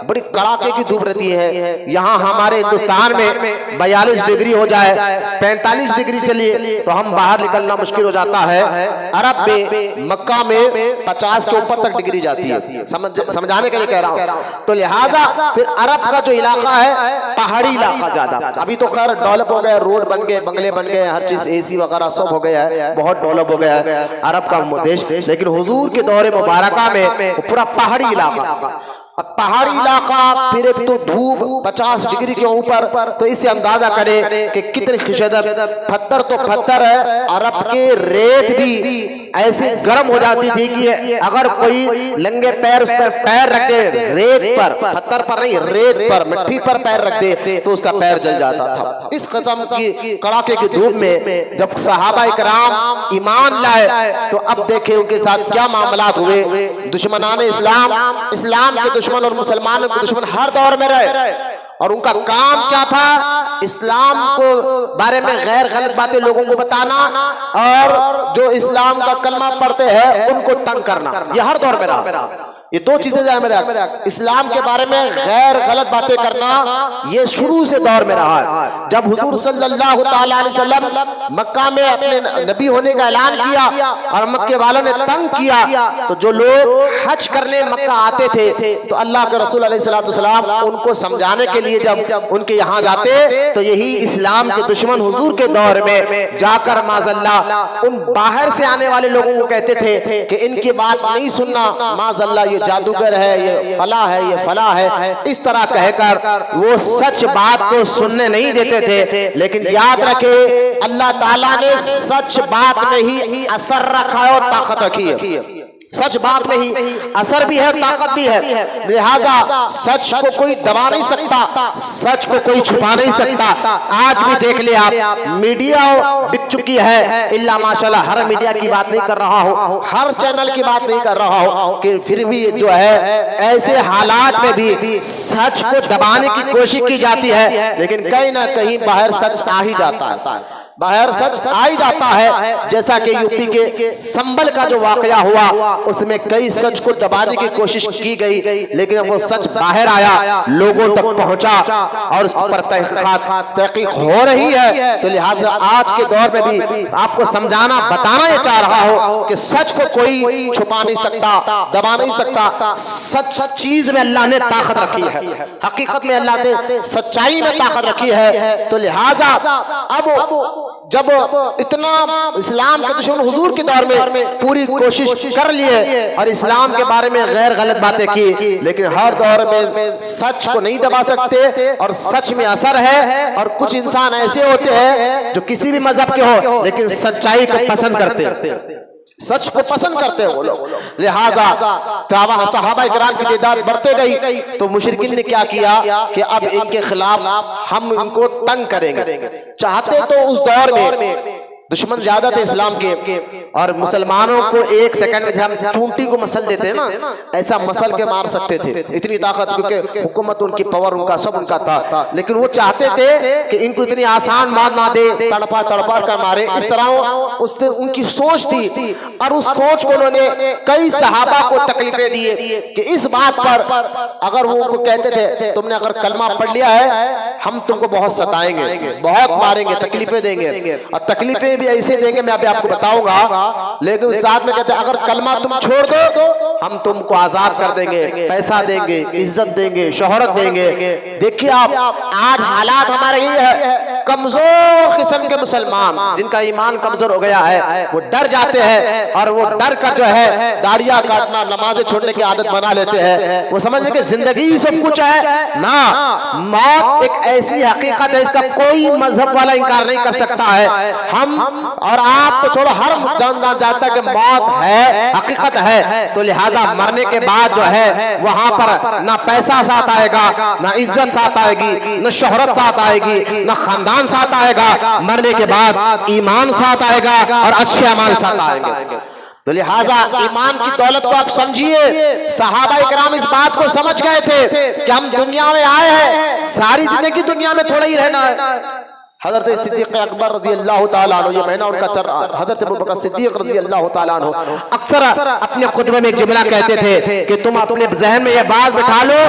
बड़ी कड़ाके की धूप रहती है। यहाँ हमारे हिंदुस्तान में 42 डिग्री हो जाए, 45 डिग्री चलिए तो हम बाहर निकलना मुश्किल हो जाता है। अरब में, मक्का में 50 के ऊपर तक डिग्री जाती है। समझाने के लिए कह रहा हूँ। तो लिहाजा फिर अरब का जो इलाका है पहाड़ी इलाका ज्यादा, अभी तो खैर डेवलप हो गया, रोड बन गए, बंगले बन गए, हर चीज AC वगैरह सब हो गया है, बहुत डेवलप हो गया है अरब का देश। लेकिन हुजूर के दौरे मुबारका में पूरा पहाड़ी इलाका, अब पहाड़ी इलाका, फिर एक तो धूप 50 डिग्री के ऊपर, तो इससे अंदाजा करें कि कितनी शिद्दत। पत्थर तो पत्थर है, अरब के रेत भी ऐसे गर्म हो जाती थी कि अगर कोई नंगे पैर उस पर पैर रख दे, रेत पर, पत्थर पर नहीं, रेत पर, मिट्टी पर पैर रख दे तो उसका पैर जल जाता था। इस किस्म की कड़ाके की धूप में जब सहाबा इकराम ईमान लाए, तो अब देखे उनके साथ क्या मामलात हुए। दुश्मनाने इस्लाम के दुश्मन और मुसलमानों के दुश्मन हर दौर में रहे, और उनका काम क्या था, इस्लाम को बारे में गैर गलत बातें लोगों को बताना, और जो इस्लाम का कलमा पढ़ते हैं उनको तंग करना। ये हर दौर में रहा। ये दो चीजें ध्यान में रख, इस्लाम के बारे में गैर गलत बातें करना, ये शुरू से दौर में रहा है। जब हुजूर सल्लल्लाहु तआला अलैहि वसल्लम मक्का में अपने नबी होने का ऐलान किया और मक्के वालों ने तंग किया, तो जो लोग हज करने मक्का आते थे, तो अल्लाह के रसूल अलैहिस्सलातु वस्सलाम उनको समझाने के लिए जब उनके यहाँ जाते, तो यही इस्लाम के दुश्मन हुजूर के दौर में जाकर माज़अल्लाह उन बाहर से आने वाले लोगों को कहते थे कि इनकी बात नहीं सुनना, माज़अल्लाह ये जादूगर है, ये फला है, ये फला है, इस तरह कहकर वो सच बात को सुनने नहीं देते थे। लेकिन याद रखे, अल्लाह ताला ने सच बात में ही असर रखा और ताकत रखी है। सच बात में ही असर भी है, ताकत भी है। लिहाजा सच को कोई दबा नहीं सकता, सच को कोई छुपा नहीं सकता। आज भी देख ले आप, मीडिया बिक चुकी है, इल्ला माशाल्लाह हर मीडिया की बात नहीं कर रहा हो, हर चैनल की बात नहीं कर रहा हो, कि फिर भी जो है ऐसे हालात में भी सच को दबाने की कोशिश की जाती है, लेकिन कहीं ना कहीं बाहर सच आ ही जाता है। बाहर सच आ ही जाता है। जैसा कि यूपी के संभल का जो वाकया हुआ, उसमें कई सच को दबाने की कोशिश की गई, लेकिन वो सच बाहर आया, लोगों तक पहुंचा और उस पर तहकीक हो रही है। तो लिहाजा आज के दौर में भी आपको समझाना बताना ये चाह रहा हो कि सच को कोई छुपा नहीं सकता, दबा नहीं सकता। सच चीज में अल्लाह ने ताकत रखी है, हकीकत में अल्लाह ने सच्चाई में ताकत रखी है। तो लिहाजा अब जब इतना इस्लाम के दुश्मन हुजूर के दौर में पूरी कोशिश कर लिए और इस्लाम के बारे में गैर गलत बातें की, लेकिन हर दौर में सच को नहीं दबा सकते और सच में असर है। और कुछ इंसान ऐसे होते हैं जो किसी भी मजहब के हो लेकिन सच्चाई को पसंद करते हैं, सच को पसंद करते हैं वो लोग। लिहाजा सहाबा इकराम की तादाद बढ़ते गई तो मुशरिकीन ने क्या किया कि अब इनके खिलाफ हम इनको तंग करेंगे। चाहते तो उस दौर में दुश्मन ज्यादा थे इस्लाम के, और मुसलमानों को एक सेकंड में हम चूंटी को मसल देते हैं ना, ऐसा मसल के मार सकते थे, इतनी ताकत, क्योंकि हुकूमत उनकी, पावर उनका, सब उनका था। लेकिन वो चाहते थे कि इनको इतनी आसान मार ना दे, तड़पा तड़पा कर मारे। इस तरह उस दिन उनकी सोच थी और उस सोच को उन्होंने कई सहाबा को तकलीफें दी कि इस बात पर अगर वो उनको कहते थे तुमने अगर कलमा पढ़ लिया है हम तुमको बहुत सताएंगे, बहुत मारेंगे, तकलीफें देंगे, और तकलीफें भी ऐसे देंगे मैं अभी आपको बताऊंगा। लेकिन साथ में कहते अगर कलमा तुम छोड़ दो हम तुमको आजाद कर देंगे, पैसा देंगे, इज्जत देंगे, शोहरत देंगे। देखिए आप आज हालात हमारे ये है, कमजोर किस्म के मुसलमान जिनका ईमान कमजोर हो गया है वो डर जाते हैं और वो डर कर जो है दाढ़ियां काटना, नमाजें छोड़ने की आदत बना लेते हैं। वो समझने की जिंदगी सब कुछ है ना, मौत एक ऐसी हकीकत है इसका कोई मजहब वाला इनकार नहीं कर सकता है। हम और आप तो छोड़ो, हर जानदार जानता है कि मौत है, हकीकत है। तो लिहाजा मरने के बाद जो है वहां पर ना पैसा साथ आएगा, ना इज्जत साथ आएगी, ना शोहरत साथ आएगी, ना खानदान साथ आएगा। मरने के बाद ईमान साथ आएगा और अच्छे अमाल साथ आएंगे। तो लिहाजा ईमान की दौलत को आप समझिए। सहाबा इकराम इस बात को समझ गए थे कि हम दुनिया में आए हैं, सारी जिंदगी दुनिया में थोड़ा ही रहना है। हजरत सिद्दीक अकबर रजी अल्लाह ताला अन्हु, ये महीना उनका चल रहा है, हजरत अबू बकर सिद्दीक रजी अल्लाह ताला अन्हु अक्सर अपने खुतबे में एक जुमला कहते थे कि तुम अपने जहन में ये बात बिठा लो,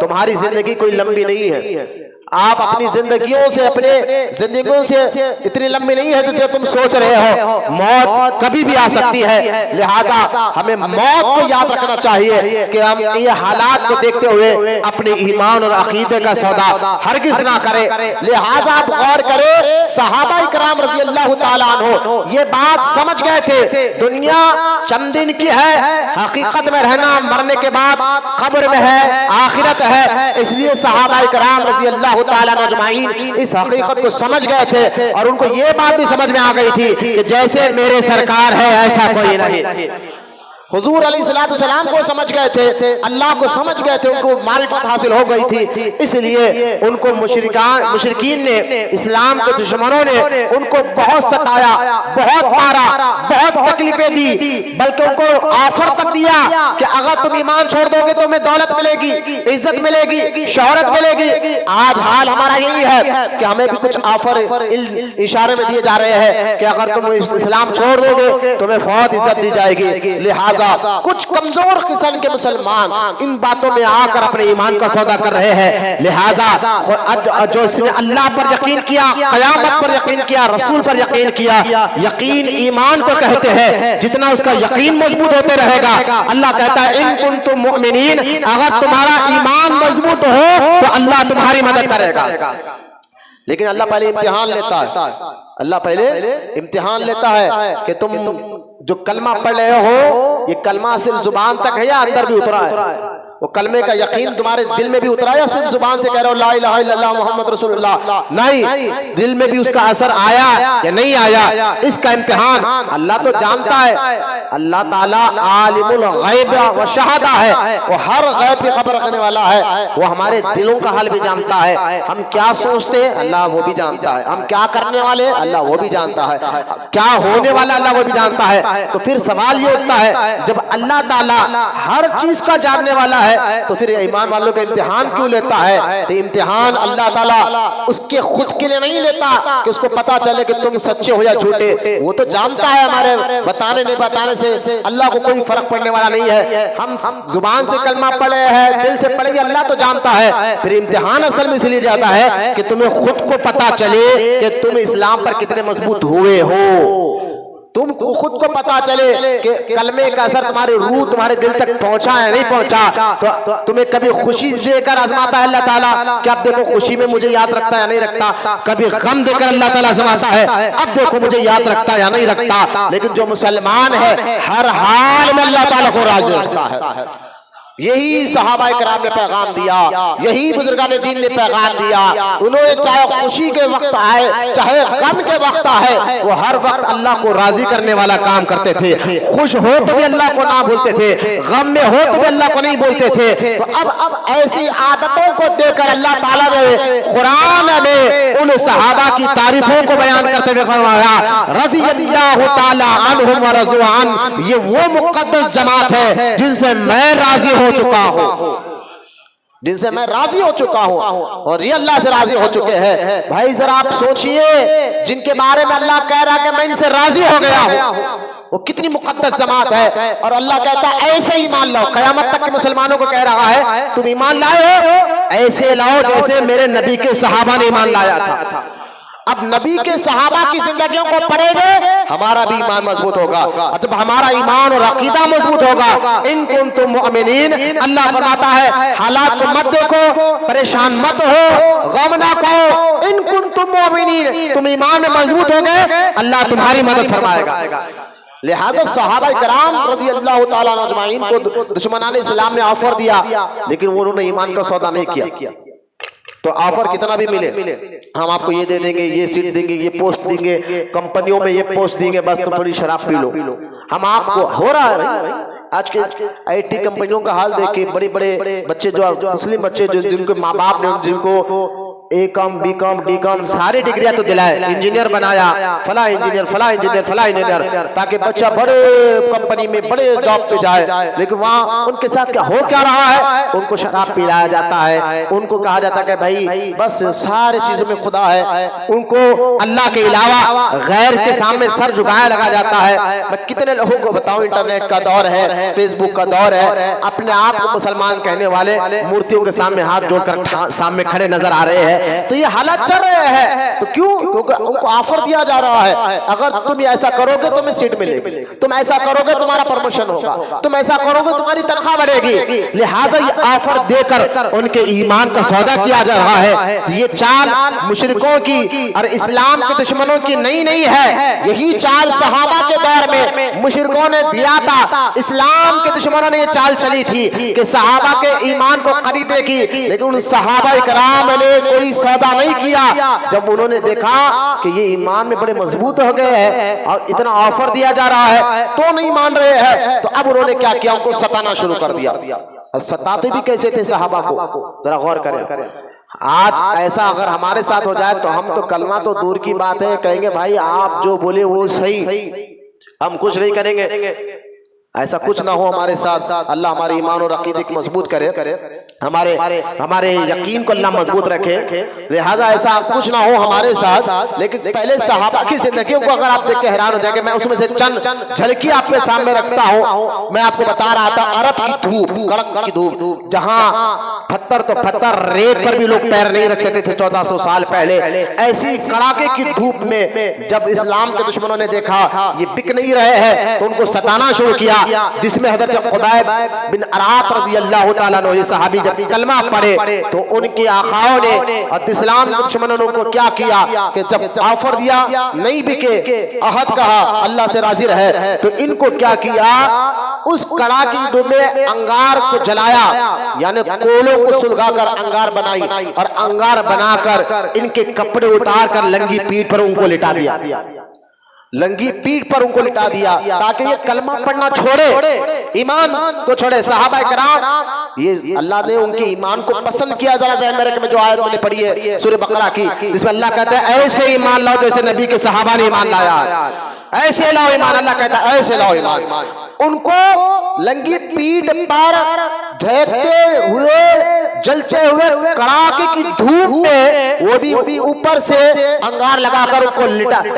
तुम्हारी जिंदगी कोई लंबी नहीं है। आप अपनी जिंदगियों से, अपने जिंदगियों से इतनी लंबी नहीं है जो तुम सोच रहे हो। मौत कभी भी आ सकती है, लिहाजा हमें मौत को याद रखना चाहिए कि हम ये हालात को देखते हुए अपने ईमान और अकीदे का सौदा हरगिज ना करें। लिहाजा आप गौर करें, सहाबा इकराम रज़ी अल्लाह ताला अन्हु ये बात समझ गए थे, दुनिया चंद दिन की है, हकीकत में रहना मरने के बाद कब्र में है, आखिरत है। इसलिए सहाबा इकराम रज़ी अल्लाह ताला अजमाइन इस हकीकत को समझ गए थे और उनको ये बात भी समझ में आ गई थी कि जैसे मेरे सरकार है ऐसा कोई नहीं। हुजूर अलैहिस्सलाम को समझ गए थे, अल्लाह को समझ गए थे, उनको मारिफत हासिल हो गई थी। इसलिए उनको मुशरिकीन ने, इस्लाम के दुश्मनों ने उनको बहुत सताया, बहुत मारा, बहुत तकलीफें दी, बल्कि उनको ऑफर तक दिया कि अगर तुम ईमान छोड़ दोगे तो तुम्हें दौलत मिलेगी, इज्जत मिलेगी, शोहरत मिलेगी। आज हाल हमारा यही है कि हमें भी कुछ ऑफर इशारे में दिए जा रहे हैं कि अगर तुम इस्लाम छोड़ दोगे तुम्हें बहुत इज्जत दी जाएगी। लिहाजा कुछ कमजोर किस्म के मुसलमान इन बातों में आकर अपने ईमान का सौदा कर रहे हैं। लिहाजा जो इसने अल्लाह पर यकीन किया, क़यामत पर यकीन किया, रसूल पर यकीन किया, यकीन ईमान को कहते हैं। जितना उसका यकीन मजबूत होते रहेगा, अल्लाह कहता है इन कुंतुम मुमिनीन, अगर तुम्हारा ईमान मजबूत हो तो अल्लाह तुम्हारी मदद करेगा। लेकिन अल्लाह पहले इम्तिहान लेता है, अल्लाह पहले इम्तिहान लेता है कि तुम जो कलमा पढ़ रहे हो ये कलमा सिर्फ जुबान तक है या अंदर भी उतरा है? वो कलमे का यकीन तुम्हारे दिल में भी उतरा है या सिर्फ जुबान से कह रहे हो ला इलाहा इल्लल्लाह मुहम्मद रसूलुल्लाह? नहीं, दिल में भी उसका असर आया या नहीं आया, इसका इम्तिहान अल्लाह तो जानता है। अल्लाह ताला आलिमुल गैब व शहादा है, वो हर गैब की खबर रखने वाला है। वो हमारे दिलों का हाल भी जानता है, हम क्या सोचते हैं अल्लाह वो भी जानता है, हम क्या करने वाले अल्लाह वो भी जानता है, क्या होने वाला अल्लाह वो भी जानता है। तो फिर सवाल ये उठता है, जब अल्लाह ताला हर चीज का जानने वाला है है तो फिर ईमान वालों का इम्तिहान क्यों लेता है? तो इम्तिहान अल्लाह ताला उसके खुद के लिए नहीं लेता कि उसको पता चले कि तुम सच्चे हो या झूठे। वो तो जानता है, हमारे बताने नहीं बताने से अल्लाह को कोई फर्क पड़ने वाला नहीं है। हम जुबान से कलमा पढ़े हैं, दिल से पढ़ेंगे, अल्लाह तो जानता है। फिर इम्तिहान असल में इसलिए जाता है कि तुम्हें खुद को पता चले कि तुम इस्लाम पर कितने मजबूत हुए हो, तुमको खुद को पता चले कि कलमे का असर तुम्हारे रूह तुम्हारे दिल तक पहुंचा है नहीं पहुंचा। तो तुम्हें कभी खुशी देकर आजमाता है अल्लाह ताला कि अब देखो खुशी में मुझे याद रखता है या नहीं रखता। कभी गम देकर अल्लाह ताला आजमाता है, अब देखो मुझे याद रखता है या नहीं रखता। लेकिन जो मुसलमान है हर हाल में अल्लाह ताला को राजी रखता है। यही सहाबाए किराम ने पैगाम दिया, यही बुजुर्गान दीन ने पैगाम दिया। उन्होंने चाहे खुशी के वक्त आए चाहे गम के वक्त आए, वो हर वक्त अल्लाह को राजी करने वाला काम करते थे। खुश हो तो भी अल्लाह को ना बोलते थे, गम में हो तो भी अल्लाह को नहीं बोलते थे। तो अब ऐसी आदतों को देकर अल्लाह ताला ने कुरान में उन सहाबा की तारीफों को बयान करते हुए फरमाया, रज़ियल्लाहु ताला अन्हुम व रज़ू अन, ये वो मुक़द्दस जमात है जिनसे मैं राजी हो चुका हूं, जिनसे मैं राजी हो चुका हूं और ये अल्लाह से राजी हो चुके हैं। भाई जरा आप सोचिए, जिनके बारे में अल्लाह कह रहा है कि मैं इनसे राजी हो गया हूं, वो कितनी मुकद्दस जमात है। और अल्लाह कहता है ऐसे ही मान लो, क़यामत तक के मुसलमानों को कह रहा है तुम ईमान लाए हो, ऐसे लाओ जैसे मेरे नबी के सहाबा ने ईमान लाया था। अब नबी के सहाबा की जिंदगियों को पढ़ेंगे, हमारा भी ईमान मजबूत होगा। और जब हमारा ईमान और अकीदा मजबूत होगा, इन कुंतुम मुमिनीन, अल्लाह फरमाता है हालात को मत देखो, परेशान मत हो, गम ना कहो, इन कुंतुम मुमिनीन, तुम ईमान में मजबूत हो गए, अल्लाह तुम्हारी मदद फरमाएगा। लिहाजा सहाबा किराम रज़ियल्लाहु ताला अजमाइन को दुश्मनाने इस्लाम ने ऑफर दिया, लेकिन उन्होंने ईमान का सौदा नहीं किया। तो ऑफर कितना भी मिले, हम आपको ये दे देंगे, ये सीट देंगे, ये पोस्ट देंगे, कंपनियों में ये पोस्ट देंगे, बस तुम थोड़ी शराब पी लो। हम आपको हो रहा है आज के आईटी कंपनियों का हाल देख के, बड़े बड़े बच्चे जो मुस्लिम बच्चे जो जिनको माँ बाप ने जिनको A.Com, B.Com, D.Com सारे डिग्रियां तो दिलाए, इंजीनियर बनाया, फला इंजीनियर फला इंजीनियर फला इंजीनियर, ताकि बच्चा बड़े कंपनी में बड़े जॉब पे जाए। लेकिन वहाँ उनके साथ क्या हो क्या रहा है, उनको शराब पिलाया जाता है, उनको कहा जाता है कि भाई बस सारी चीजों में खुदा है, उनको अल्लाह के अलावा गैर के सामने सर झुकाया लगा जाता है। मैं कितने लोगों को बताऊं, इंटरनेट का दौर है, फेसबुक का दौर है, अपने आप को मुसलमान कहने वाले मूर्तियों के सामने हाथ जोड़कर सामने खड़े नजर आ रहे हैं। तो ये हालात चल रहे हैं। तो क्यों? क्योंकि उनको ऑफर दिया जा रहा है, अगर तुम ऐसा करोगे तो तुम्हें सीट मिलेगी, तुम ऐसा करोगे तुम्हारा प्रमोशन होगा, तुम ऐसा करोगे तुम्हारी तनख्वाह बढ़ेगी। लिहाजा ये ऑफर देकर उनके ईमान का सौदा किया जा रहा है। तो ये चाल मुशरिकों की और इस्लाम के दुश्मनों की नहीं है, यही चाल सहाबा के दौर में मुशरिकों ने दिया था, इस्लाम के दुश्मनों ने ये चाल चली थी कि सहाबा के ईमान को खरीदने की। लेकिन उन सहाबा इकराम ने कोई सौदा नहीं किया। जब उन्होंने देखा कि ये ईमान में बड़े मजबूत हो गए हैं और इतना ऑफर दिया जा रहा है तो नहीं मान रहे हैं, तो अब उन्होंने क्या किया, उनको सताना शुरू कर दिया। और सताते भी कैसे थे सहाबा को, जरा गौर करें। आज ऐसा अगर हमारे साथ हो जाए तो हम तो कलमा तो दूर की बात है, कहेंगे भाई आप जो बोले वो सही, हम कुछ नहीं करेंगे। ऐसा कुछ ना हो हमारे साथ। अल्लाह हमारे ईमान और अकीदे को मजबूत करे, हमारे यकीन को अल्लाह मजबूत रखे। लिहाजा ऐसा कुछ ना हो हमारे साथ। लेकिन पहले सहाबा की जिंदगियों को अगर आप देख के हैरान हो जाएंगे। मैं उसमें से चंद झलकी आपके सामने रखता हूँ। मैं आपको बता रहा था, अरब की धूप, कड़क की धूप, जहाँ पत्थर तो पत्थर, रेत पर भी लोग पैर नहीं रख सकते थे 1400 साल पहले। ऐसी कड़ाके की धूप में जब इस्लाम के दुश्मनों ने देखा ये बिक नहीं रहे हैं तो उनको सताना शुरू किया, जिसमें हजरत खुदैब बिन अरात रज़ी अल्लाह ताला अन्हु ये सहाबी जब कलमा पढ़े तो उनके आकाओं ने और इस्लाम के दुश्मनों ने उनको क्या किया कि जब ऑफर दिया नहीं बिके, अहद कहा अल्लाह से राजी रहे, तो इनको क्या किया, उस कड़ा की धूप में अंगार को जलाया, यानी कोलों को सुलगाकर अंगार बनाई और अंगार बनाकर इनके कपड़े उतार कर लंगी पीठ पर उनको लिटा दिया, लंगी पीठ पर उनको लिटा दिया ताकि ये कलमा पढ़ना छोड़े, ईमान को छोड़े। सहाबा किराम ये अल्लाह ने उनके ईमान को पसंद किया। जरा ज़हन में रख, में जो आयत मैंने पढ़ी है सूरह बकरा की, जिसमें अल्लाह कहता है ऐसे ईमान लाओ जैसे नबी के सहाबा ने ईमान लाया, ऐसे लाओ ईमान। अल्लाह कहता है ऐसे लाओ ईमान। उनको लंगी पीठ पर ढहते हुए जलते हुए कड़ाके की धूप में वो भी ऊपर से अंगार लगाकर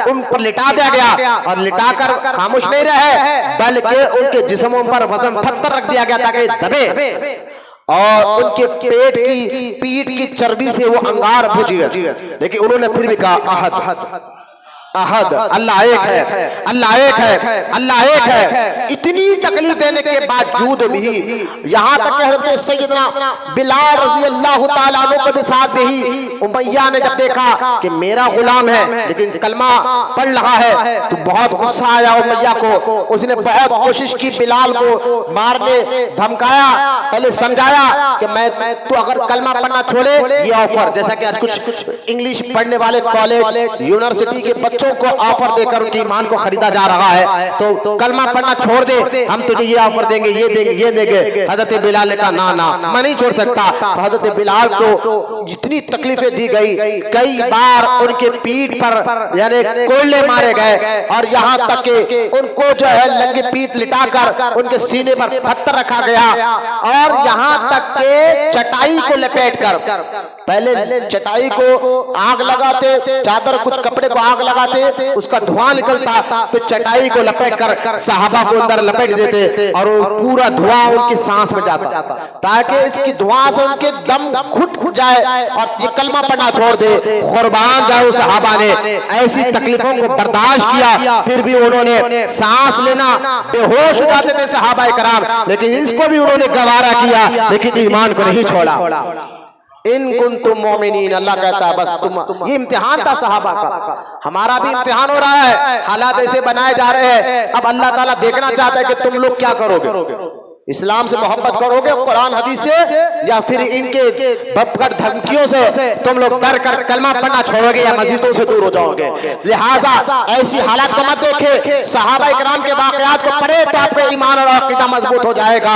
उन पर लिटा दिया गया और लिटाकर खामोश नहीं रहे बल्कि उनके जिस्मों पर वजन पत्थर रख दिया गया ताकि दबे और उनके पीठ की चर्बी से वो अंगार बुझ गया। लेकिन उन्होंने फिर भी कहा अहद अहद, अल्लाह एक है, अल्लाह एक है, अल्लाह एक है। इतनी तकलीफ देने के बावजूद भी यहाँ तक कि हज़रत सैयदना बिलाल रज़ी अल्लाह ताला अन्हु को भी साथ ही उमैया ने जब देखा कि मेरा गुलाम है लेकिन कलमा पढ़ रहा है तो बहुत गुस्सा आया उमैया को। उसने बहुत कोशिश की बिलाल को मारने, धमकाया, पहले समझाया कि मैं तो अगर कलमा पढ़ना छोड़े ये ऑफर, जैसा कि आज कुछ इंग्लिश पढ़ने वाले कॉलेज यूनिवर्सिटी के बच्चों को ऑफर देकर उनके ईमान को खरीदा जा रहा है, तो कलमा पढ़ना छोड़ दे, हम तुझे ये ऑफर देंगे, ये देंगे, ये देंगे। हजरत बिलाल ने कहा ना ना मैं नहीं छोड़ सकता। हजरत बिलाल को जितनी तकलीफें दी गई, कई बार उनके पीठ पर यानी कोयले मारे गए और यहाँ तक कि उनको जो है लंगी पीठ लिटाकर उनके सीने पर पत्थर रखा गया और यहाँ तक के चटाई को लपेटकर, पहले चटाई को आग लगाते, चादर कुछ कपड़े को आग लगाते, उसका धुआं निकलता, फिर चटाई को लपेट कर सहाबा को अंदर लपेट देते और वो पूरा धुआं उनकी सांस में जाता ताकि इसकी धुआं से उनके दम घुट जाए और ये कलमा पढ़ना छोड़ दे। कुर्बान जाए उस सहाबा ने ऐसी तकलीफों को बर्दाश्त किया, फिर भी उन्होंने सांस लेना, बेहोश हो जाते थे सहाबा कराम, लेकिन इसको भी उन्होंने गवारा किया, लेकिन ईमान को नहीं छोड़ा। इन कुंतुम मोमिनीन, अल्लाह कहता है बस तुम, ये इम्तिहान था सहाबा का, हमारा भी इम्तिहान हो रहा है, हालात ऐसे बनाए जा रहे हैं। अब अल्लाह ताला देखना चाहता है कि तुम लोग क्या करोगे, इस्लाम से मोहब्बत करोगे कुरान हदीस से या फिर इनके बपकट धमकियों से तुम लोग डर कर कलमा पढ़ना छोड़ोगे या मस्जिदों से दूर हो जाओगे। लिहाजा ऐसी हालात को मत देखे, सहाबा इकराम के वाकयात को पढ़े तो आपका ईमान और अकीदा मजबूत हो जाएगा।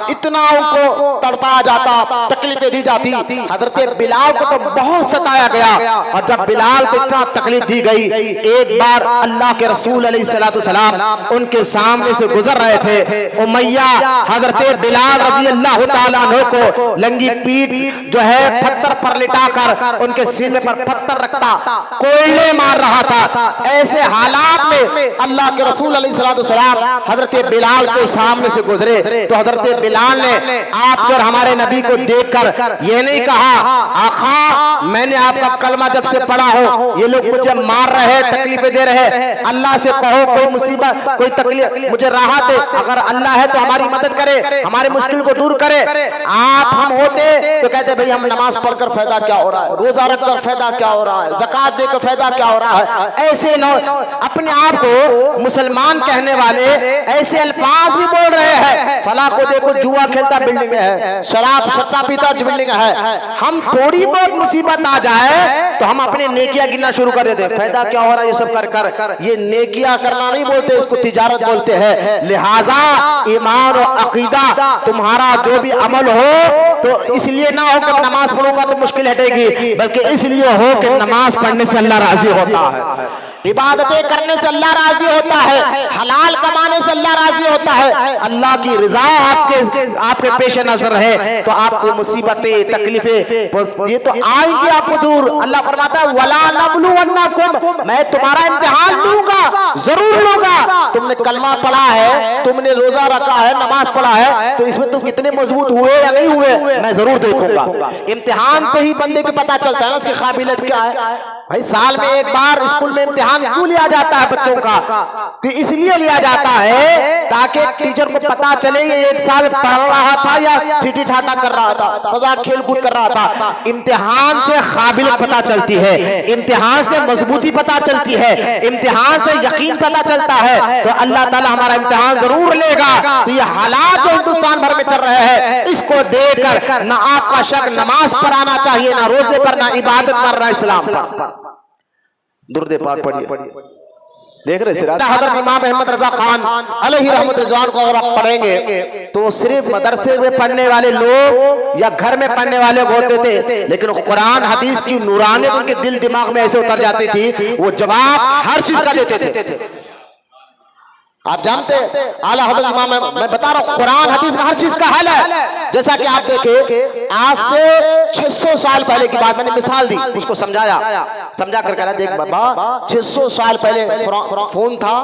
इतना उनको तड़पाया जाता, तकलीफें दी जाती। हजरत बिलाल को तो बहुत सताया गया और जब बिलाल को इतना तकलीफ दी गई, एक बार अल्लाह के रसूल अलैहिस्सलाम उनके सामने से गुजर रहे थे। उमैया हजरत बिलाल रज़ी अल्लाह ताला अन्हु को लंगी पीठ जो है पत्थर पर लिटाकर उनके सीने पर पत्थर रखता, कोयले मार रहा था। ऐसे हालात में अल्लाह के रसूल अलैहिस्सलाम हजरत बिलाल के सामने से गुजरे तो हजरत बिलाल ने आपको और हमारे नबी को देखकर ये नहीं कहा आखा मैंने आपका कलमा जब से पढ़ा हो ये लोग मुझे मार रहे, तकलीफें दे रहे, अल्लाह से कहो कोई मुसीबत, कोई तकलीफ मुझे राहत दे, अगर अल्लाह है तो हमारी मदद करे, हमारे मुश्किल को दूर करे। आप हम होते तो कहते भाई हम नमाज पढ़कर फायदा क्या हो रहा है, रोजा रखकर फायदा क्या हो रहा है, ज़कात देकर फायदा क्या हो रहा है। ऐसे न अपने आप को मुसलमान कहने वाले ऐसे अल्फाज भी बोल रहे हैं, फला को देखो जुआ खेलता बिल्डिंग में है, शराब सट्टा पीता बिल्डिंग है। हम थोड़ी बहुत मुसीबत आ जाए तो हम अपने नेकियां गिनना शुरू कर देते, फायदा क्या हो रहा है ये सब कर कर। ये नेकियां करना नहीं बोलते, इसको तिजारत बोलते हैं। लिहाजा ईमान और अकीदा तुम्हारा जो भी अमल हो तो इसलिए ना हो कि नमाज पढ़ूंगा तो मुश्किल हटेगी, बल्कि इसलिए हो कि नमाज पढ़ने से अल्लाह राजी होता है, इबादतें करने से अल्लाह राजी होता है, हलाल कमाने से अल्लाह राजी होता है। अल्लाह की रजा आपके पेश नजर है तो आपको मुसीबतें तकलीफें ये तो आएंगी आपको दूर। अल्लाह फरमाता है वला नबलुवन्नकुम, मैं तुम्हारा इम्तिहान लूंगा, जरूर लूंगा। तुमने कलमा पढ़ा है, तुमने रोजा रखा है, नमाज पढ़ा है, तो इसमें तुम कितने मजबूत हुए या नहीं हुए मैं जरूर देखूंगा। इम्तिहान पे ही बंदे को पता चलता है ना उसकी काबिलियत क्या है। भाई साल में एक बार स्कूल में इम्तिहान क्यों लिया जाता है बच्चों का, कि इसलिए लिया जाता है ताकि टीचर को पता चले ये एक साल पढ़ रहा था या चीटी ठाटा कर रहा था, मजाक खेल कूद कर रहा था। इम्तिहान से काबिलियत पता चलती है, इम्तिहान से मजबूती पता चलती है, इम्तिहान से यकीन पता चलता है। तो अल्लाह ताला हमारा इम्तिहान जरूर लेगा। तो ये हालात जो हिंदुस्तान भर में चल रहे हैं इसको देखकर ना आपका शक नमाज पर आना चाहिए, ना रोजे पर, ना इबादत पर, ना इस्लाम पर। दुर्दे पाक पढ़िए, देख रहे सिराज हजरत इमाम अहमद रजा खान अलैहि रहमत रिजवान को अगर आप पढ़ेंगे तो सिर्फ मदरसे में पढ़ने वाले लोग या घर में पढ़ने वाले होते थे, लेकिन कुरान हदीस की नूरानियत उनके दिल दिमाग में ऐसे उतर जाती थी, वो जवाब हर चीज का देते थे। आप जानते हैं आला हज़रत इमाम, मैं बता रहा हूँ कुरान हदीस में हर चीज का हल है। जैसा कि आप देखे आज से 600 साल पहले की बात मैंने मिसाल दी, उसको समझा कर कहा देख बाबा 600 साल पहले फोन था,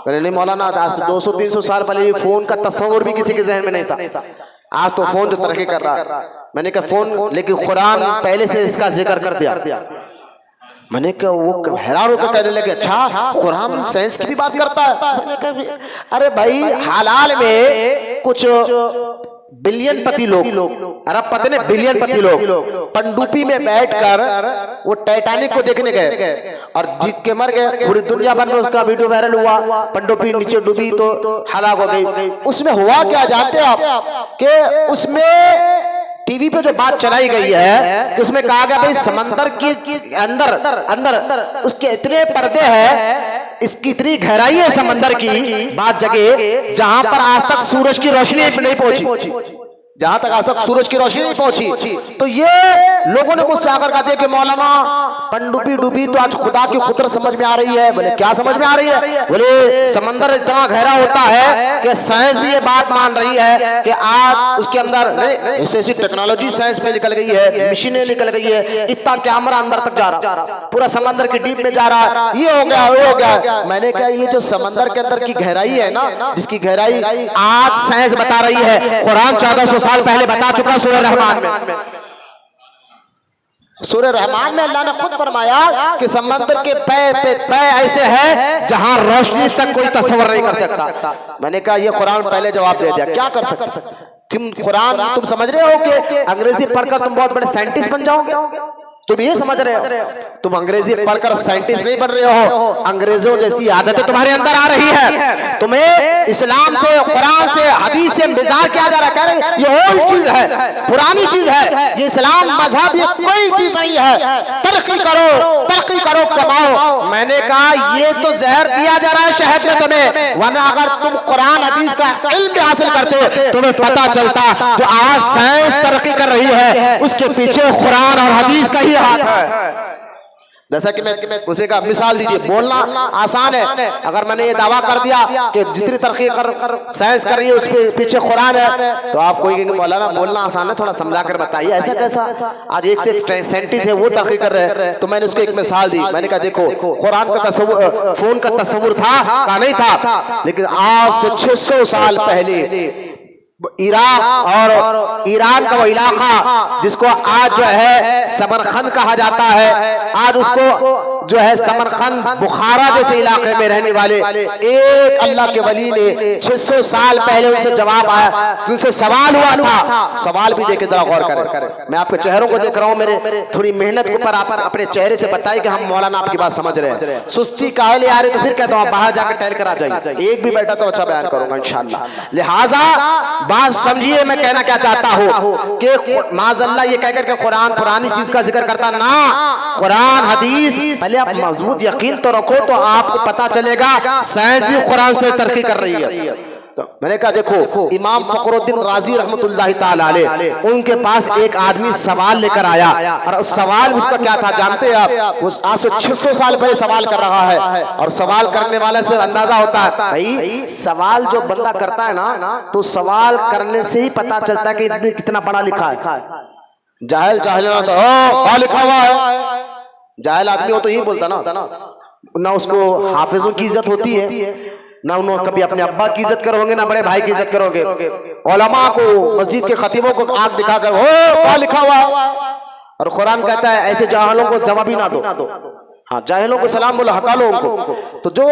मैंने नहीं मौलाना आज से 200-300 साल पहले फोन का तस्वुर भी किसी के जहन में नहीं था। आज तो फोन जो तरक्की कर रहा है, मैंने कहा फोन, लेकिन कुरान पहले से इसका जिक्र कर दिया। मैंने कहा वो हैरान होकर कहने लगे अच्छा कुरान साइंस की भी बात करता है। मैंने कहा अरे भाई हलाल में कुछ बिलियनपति लोग, अरबपति ने बिलियनपति लोग पनडुब्बी में बैठकर वो टाइटैनिक को देखने गए और जीत के मर गए। पूरी दुनिया भर में उसका वीडियो वायरल हुआ, पनडुब्बी नीचे डूबी तो हलाक हो गई। उसमें हुआ क्या जानते हैं आप कि उसमें टीवी पे जो बात चलाई गई है कि उसमें कहा गया भाई समंदर के अंदर उसके इतने पर्दे हैं, इसकी इतनी गहराई है समंदर की, बात जगह जहां पर आज तक सूरज की रोशनी नहीं पहुंची, जहां तक आज तक सूरज की रोशनी नहीं पहुंची। तो ये लोगों ने मुझसे आकर कहा कि मौलाना पनडुब्बी डूबी तो आज खुदा की कुदरत समझ में आ रही है। बोले क्या समझ में आ रही है? बोले समंदर इतना गहरा होता है कि साइंस भी ये बात मान रही है कि आज उसके अंदर ऐसी टेक्नोलॉजी साइंस में निकल गई है, मशीनें निकल गई है, इतना कैमरा अंदर तक जा रहा, पूरा समंदर की डीप में जा रहा, ये हो गया वो हो गया। मैंने कहा ये जो समंदर के अंदर की गहराई है ना, जिसकी गहराई आज साइंस बता रही है, कुरान 1400 साल पहले बता चुका सूरह रहमान में। सूरह रहमान में अल्लाह ने खुद फरमाया कि समंदर के पै ऐसे हैं जहां रोशनी तक कोई तस्वर नहीं कर सकता। मैंने कहा ये कुरान पहले जवाब दे दिया, क्या कर सकते तुम? कुरान तुम समझ रहे हो कि अंग्रेजी पढ़कर तुम बहुत बड़े साइंटिस्ट बन जाओगे? तुम ये समझ रहे हो तुम अंग्रेजी पढ़कर साइंटिस्ट नहीं बन रहे हो, अंग्रेजों जैसी आदतें तुम्हारे अंदर आ रही है। तुम्हें इस्लाम से, कुरान से, हदीस से इंतजार किया जा रहा है, ये ओल्ड चीज है, पुरानी चीज है, ये इस्लाम मजहब ये कोई चीज नहीं है। तरक्की करो कमाओ। मैंने कहा ये तो जहर दिया जा रहा है शहद में तुम्हें, वरना अगर तुम कुरान हदीस का इल्म भी हासिल करते तुम्हें पता चलता जो आज साइंस तरक्की कर रही है उसके पीछे कुरान और हदीस का ही हाथ है। जैसा कि मैं उसे का मिसाल दीजिए, बोलना आसान है, अगर मैंने ये दावा कर दिया कि जितनी तरक्की कर साइंस कर रही है उसके पीछे कुरान है, तो आप कोई कहेंगे मौलाना बोलना आसान है, थोड़ा समझा कर बताइए ऐसा कैसा? आज एक से एक साइंटिस्ट है वो तरक्की कर रहे हैं। तो मैंने उसको एक मिसाल दी, मैंने कहा देखो कुरान का तस्वुर, फोन का तस्वुर था का नहीं था, लेकिन आज से 600 साल पहले इराक और ईरान का वो इलाका जिसको आज जो है समरखंद कहा जाता है, आज उसको जो है समरखंद बुखारा जैसे इलाके में रहने वाले एक अल्लाह के वली ने 600 साल पहले उनसे जवाब आया, उनसे सवाल हुआ था। सवाल भी देखे जरा गौर करें, मैं आपके चेहरों को देख रहा हूँ, मेरे थोड़ी मेहनत के ऊपर आप अपने चेहरे से बताइए कि हम मौलाना आपकी बात समझ रहे हैं। सुस्ती काहे आ रही तो फिर कहता हूँ बाहर जाकर टहल कर आ जाइए, एक भी बैठा तो अच्छा बयान करूंगा इंशाल्लाह। लिहाजा बात समझिए, मैं कहना क्या चाहता हूं कि माज़अल्लाह ये कहकर के कुरान पुरानी चीज का जिक्र करता ना, कुरान हदीस पहले आप मजबूत यकीन तो रखो तो आपको पता चलेगा साइंस भी कुरान से तरक्की कर रही है। तो मैंने कहा देखो इमाम फखरुद्दीन राजी रहमतुल्लाहि ताला अलैह, उनके पास एक आदमी सवाल लेकर आया और उस सवाल उसका क्या था जानते हैं आप? उस आज से 600 साल पहले सवाल कर रहा है और सवाल करने वाले से अंदाजा होता है भाई सवाल जो बंदा करता है ना तो सवाल करने से ही पता चलता है कि कितना पढ़ा लिखा है। जाहिल ना तो पढ़ा लिखा हुआ है, जाहिल आदमी हो तो यही बोलता ना उसको हाफिजों की इज्जत होती है ना, उन्होंने कभी अपने अब्बा की इज्जत करोगे ना बड़े भाई की इज्जत करोगे। उलमा को, मस्जिद के खतीबों को आंख दिखाकर हो क्या लिखा हुआ, और कुरान कहता है ऐसे जाहिलों को जवाब ही ना दो। हाँ, जाहिलों को सलाम बोलो, हटा लो उनको। तो जो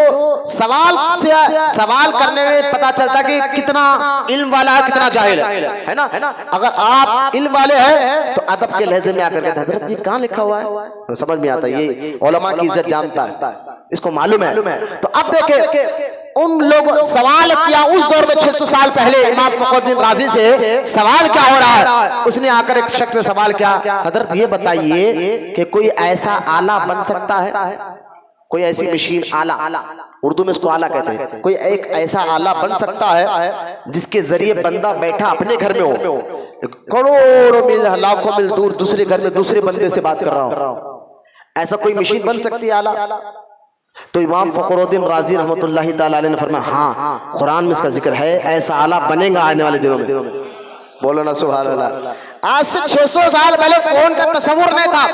सवाल करने में पता चलता कि कितना इल्म वाला है कितना जाहिल है ना। अगर आप इल्म वाले हैं तो अदब के लहजे में आकर कहते हजरत ये कहाँ लिखा हुआ है, तो समझ में आता है ये उलमा की इज्जत जानता है, इसको मालूम है। तो अब देखे उन लोग सवाल किया उस दौर में 600 साल पहले इमाम फखरुद्दीन राजी से सवाल क्या हो रहा है। उसने आकर एक शख्स ने सवाल किया हजरत ये बताइए कि कोई ऐसा आला बन सकता है, कोई ऐसी मशीन, आला उर्दू में इसको आला कहते हैं, कोई एक ऐसा आला बन सकता है जिसके जरिए बंदा बैठा अपने घर में हो, करोड़ों मील लाखों मील दूर दूसरे घर में दूसरे बंदे से बात कर रहा हूं, ऐसा कोई मशीन बन सकती है आला? तो इमाम फखरुद्दीन राजी रहमतुल्लाहि ताला अलैह ने फरमाया, हाँ कुरान में इसका जिक्र है, ऐसा आला बनेगा आने वाले दिनों में। बोलो ना सुभान अल्लाह। आज से 600 साल पहले फोन का तस्वुर नहीं था।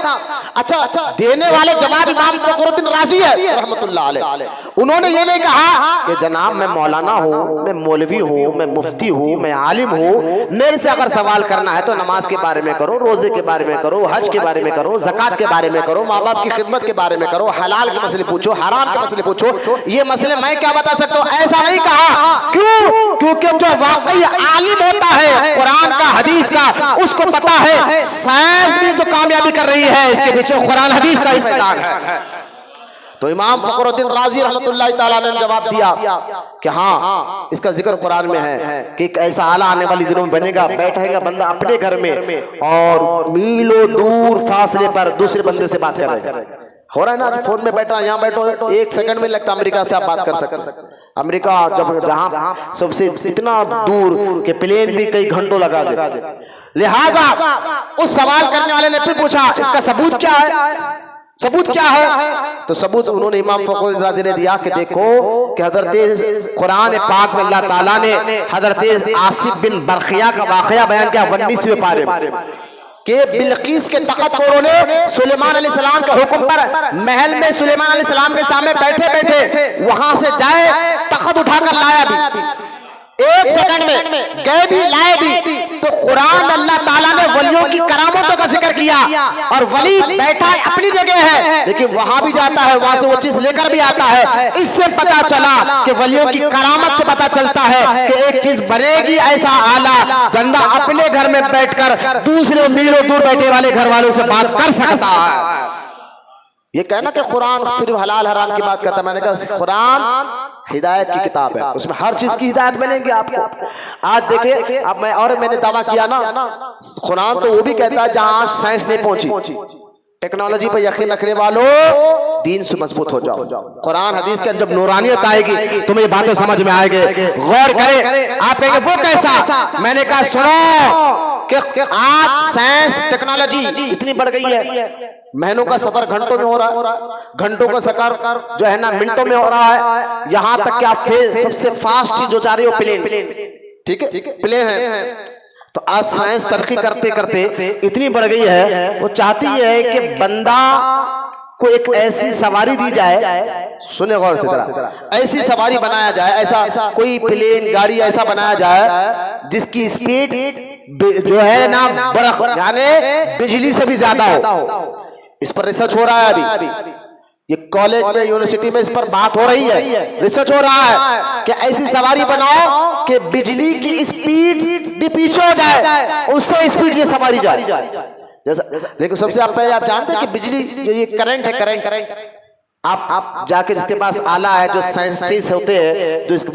अच्छा, देने वाले जवाब इमाम फखरुद्दीन राजी है रहमतुल्लाह अलैह। उन्होंने ये नहीं कहा कि जनाब मैं मौलाना हूँ, मैं मौलवी हूँ, मैं मुफ्ती हूँ, मैं आलिम हूँ, मेरे से अगर सवाल करना है तो नमाज के बारे में करो, रोजे के बारे में करो, हज के बारे में करो, ज़कात के बारे में करो, माँ बाप की खिदमत के बारे में करो, हलाल के मसले पूछो, हराम के मसले पूछो, ये मसले मैं क्या बता सकता हूँ, ऐसा नहीं कहा। क्यों? क्योंकि जो वाकई आलिम होता है कुरान का, हदीस का, उसको पता है साइंस भी जो कामयाबी कर रही है इसके पीछे कुरान हदीस का ही फैलान है। तो इमाम फखरुद्दीन राजी रहमतुल्लाहि ताला ने जवाब दिया कि हाँ इसका जिक्र कुरान में है कि एक ऐसा आला आने वाली दिनों में बनेगा, बैठेगा बंदा अपने घर में और मीलों दूर फासले पर दूसरे बंदे से बात कर रहे हैं। हो रहा है ना, फोन में बैठा, यहाँ बैठो, 1 सेकंड में लगता अमेरिका से आप बात कर सकते। अमेरिका जब जहाँ सबसे इतना दूर के प्लेन भी कई घंटों लगा दे। लिहाजा उस सवाल करने वाले ने फिर पूछा इसका सबूत क्या है, सबूत क्या है? तो सबूत उन्होंने इमाम फखरुद्दीन राजी ने दिया कि देखो कि हजरत कुरान पाक में अल्लाह ताला ने हजरत आसिफ बिन बरखिया का वाकया बयान किया 19वें पारे के बिल्किस के तख्त को उन्होंने सुलेमान अलैहिस्सलाम के हुक्म पर महल में सुलेमान अलैहिस्सलाम के सामने बैठे बैठे वहां से जाए तख्त उठाकर लाया भी, 1 सेकंड में गए भी लाए भी। तो कुरान अल्लाह ताला ने वलियों की करामतों का जिक्र किया और वली बैठा है अपनी जगह है लेकिन वहां भी जाता है, वहां से वो चीज लेकर भी आता है। इससे पता चला कि वलियों की करामत से पता चलता है कि एक चीज बनेगी ऐसा आला बंदा अपने घर में बैठकर दूसरे मीलों दूर बैठे वाले घर वालों से बात कर सकता है। ये कहना कि कुरान सिर्फ हलाल हराम की बात करता है, मैंने कहा कुरान हिदायत की किताब है, उसमें हर चीज की हिदायत मिलेंगी आपको। आज देखिए अब मैंने दावा किया ना, कुरान तो वो भी कहता है जहां साइंस नहीं पहुंची, टेक्नोलॉजी पर यकीन रखने वालों दीन से मजबूत हो जाओ। कुरान हदीस के जब नूरानियत आएगी तुम्हें ये बातें समझ में आएगी। गौर करें, आप कहेंगे वो कैसा? मैंने कहा सुनो कि आज साइंस टेक्नोलॉजी इतनी बढ़ गई है, महीनों का सफर घंटों में हो रहा है, घंटों का सफर जो है ना मिनटों में हो रहा है। यहाँ तक कि आप सबसे फास्ट चीज जो जा रही हो प्लेन, ठीक है प्लेन है। तो आज साइंस तरक्की करते करते इतनी बढ़ गई है, वो चाहती है कि बंदा को एक ऐसी सवारी दी जाए, सुने गौर से जरा, ऐसी सवारी बनाया जाए, ऐसा कोई प्लेन गाड़ी ऐसा बनाया जाए जिसकी स्पीड जो है ना बरख यानी बिजली से भी ज्यादा हो। इस पर रिसर्च हो रहा है अभी, ये कॉलेज में यूनिवर्सिटी में इस पर बात हो रही है, रिसर्च हो रहा है कि ऐसी सवारी बनाओ कि बिजली की स्पीड भी पीछे हो जाए, उससे स्पीड ये सवारी जाए जैसा। लेकिन सबसे पहले आप जानते हैं कि बिजली ये करंट है, करंट आप जाके जिसके पास आला है, जो साइंटिस्ट होते हैं, जो इस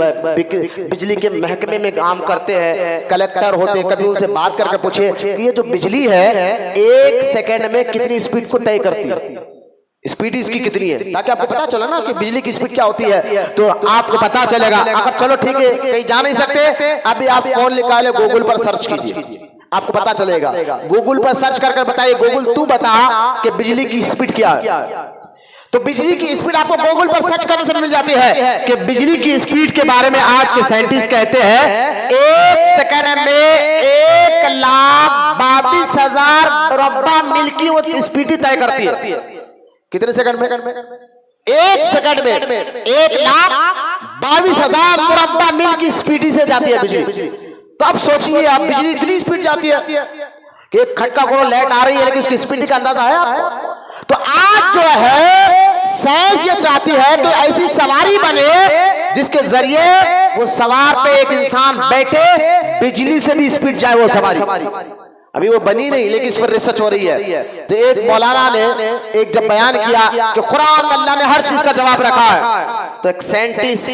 बिजली के महकमे में काम करते हैं, कलेक्टर होते हैं, कभी उनसे बात करके पूछे कि ये जो बिजली है 1 सेकंड में कितनी स्पीड को तय करती है, स्पीड इसकी कितनी है, ताकि आपको पता चले ना कि बिजली की स्पीड क्या होती है। तो आपको पता चलेगा। अगर चलो ठीक है कहीं जा नहीं सकते, अभी आप फोन निकाले गूगल पर सर्च कीजिए, आपको पता चलेगा। गूगल पर सर्च करके बताइए, गूगल तू बता कि बिजली की स्पीड क्या है। तो बिजली की स्पीड आपको गूगल पर सर्च करने से मिल जाती है कि बिजली की स्पीड के बारे में आज के साइंटिस्ट कहते हैं 1 सेकंड में 1,22,000 मुरब्बा मील की वो स्पीड तय करती है। कितने सेकंड में? 1 सेकंड में 1,22,000 मुरब्बा मील की स्पीड से जाती है बिजली। तो अब सोचिए आप, बिजली इतनी स्पीड जाती है कि एक खटका को लाइट आ रही है लेकिन उसकी स्पीड का अंदाजा है आपको? तो आज जो है साइंस ये चाहती है कि ऐसी सवारी बने जिसके जरिए वो सवार पे एक इंसान बैठे, बिजली से भी स्पीड जाए वो सवारी। अभी वो बनी नहीं लेकिन इस पर रिसर्च हो रही है। तो एक मौलाना ने एक जब बयान किया कि कुरान में अल्लाह ने हर चीज का जवाब रखा है, तो एक साइंटिस्ट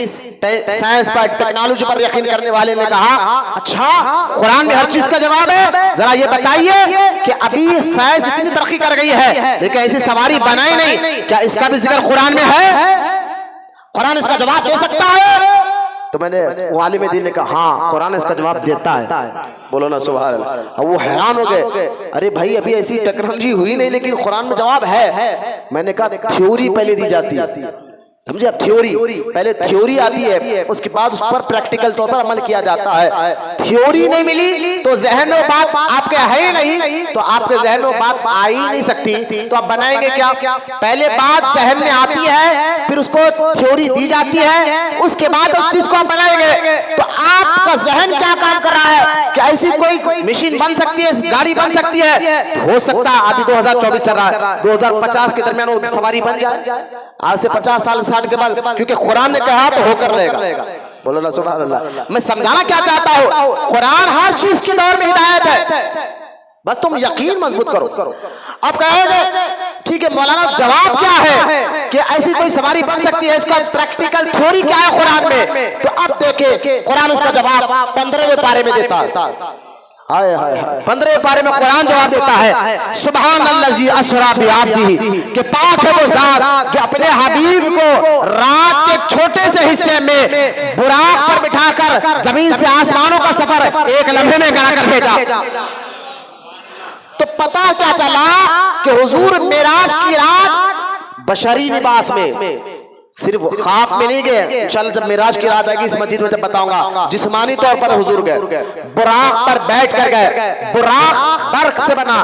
साइंस पर टेक्नोलॉजी पर यकीन करने वाले ने कहा अच्छा कुरान में हर चीज का जवाब है, जरा ये बताइए कि अभी साइंस इतनी तरक्की कर गई है लेकिन ऐसी सवारी बनाई नहीं, क्या इसका भी जिक्र कुरान में है? कुरान इसका जवाब दे सकता है? तो मैंने आलिम दीन ने कहा हाँ कुरान इसका जवाब देता है। बोलो ना सुभान अल्लाह। वो हैरान हो गए, अरे भाई अभी ऐसी टेक्नोलॉजी हुई नहीं लेकिन कुरान में जवाब है। मैंने कहा थ्योरी पहले दी जाती है, समझे? थ्योरी, पहले थ्योरी आती है, उसके बाद उस पर प्रैक्टिकल तौर पर अमल किया जाता है। थ्योरी नहीं मिली तो जहन में बात आपके है ही नहीं, तो आपके जहन में बात आ ही नहीं सकती, तो आप बनाएंगे क्या? पहले बात जहन में आती है, फिर उसको थ्योरी दी जाती है, उसके बाद उस चीज को आप बनाएंगे। तो आपका जहन क्या काम कर रहा है कि ऐसी कोई मशीन बन सकती है, गाड़ी बन सकती है? हो सकता है अभी 2024 चल रहा है, 2050 के दरमियान वो सवारी बन जाए, आज से 50 साल 60 के बाद, क्योंकि कुरान ने कहा तो होकर रहेगा। बोलो ना सुभान अल्लाह। मैं समझाना क्या चाहता हूं, कुरान हर चीज के दौर में हिदायत है, बस तुम यकीन मजबूत करो। अब कहेंगे ठीक है मौलाना जवाब क्या है कि ऐसी कोई सवारी बन सकती है, इसका प्रैक्टिकल थ्योरी क्या है कुरान में? तो अब देखे कुरान उसका जवाब 15वें पारे में देता है। हाय हाय हाय, 15वें पारे में कुरान जवाब देता है, सुभान अल्लाजी असरा बिअब्दिही, कि पाक है वो जात जो अपने हबीब को रात के छोटे से हिस्से में बुराक पर बिठाकर जमीन से आसमानों का सफर एक लम्हे में करा कर भेजा। तो पता क्या चला कि हुजूर मेराज की रात बशरी लिबास में, सिर्फ ख्वाब में नहीं गए, चल जब मेराज की रात आएगी इस मस्जिद में जब बताऊंगा, जिस्मानी तौर पर हुजूर गए, बुराक पर बैठ कर गए। बुराक बर्क से बना,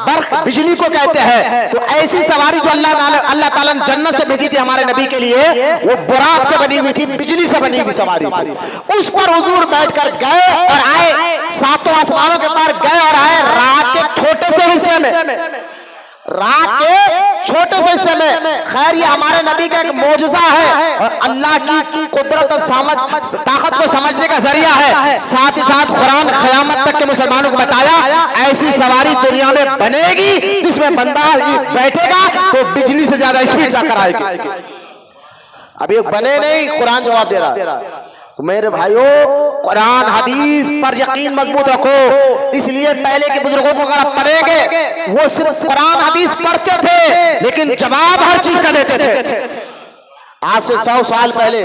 बर्क बिजली को कहते हैं। तो ऐसी सवारी जो अल्लाह ताला ने जन्नत से भेजी थी हमारे नबी के लिए, वो बुराक से बनी हुई थी, बिजली से बनी हुई सवारी थी। उस पर हुजूर बैठ कर गए और आए, सातों आसमानों के पार गए और आए रात के छोटे से हिस्से में, रात के छोटे से हिस्से में। खैर ये हमारे नबी का एक मौजज़ा है और अल्लाह की कुदरत और ताकत को समझने का जरिया है। साथ ही साथ कुरान क़यामत तक के मुसलमानों को बताया ऐसी सवारी दुनिया में बनेगी जिसमें बंदा बैठेगा तो बिजली से ज्यादा स्पीड जाकर आएगी। अभी बने नहीं, कुरान जवाब दे रहा। तो मेरे भाइयों कुरान हदीस पर यकीन मजबूत रखो। इसलिए पहले के बुजुर्गों को अगर आप पढ़ेंगे, वो सिर्फ कुरान हदीस पढ़ते थे लेकिन जवाब हर चीज का देते थे। आज से 100 साल पहले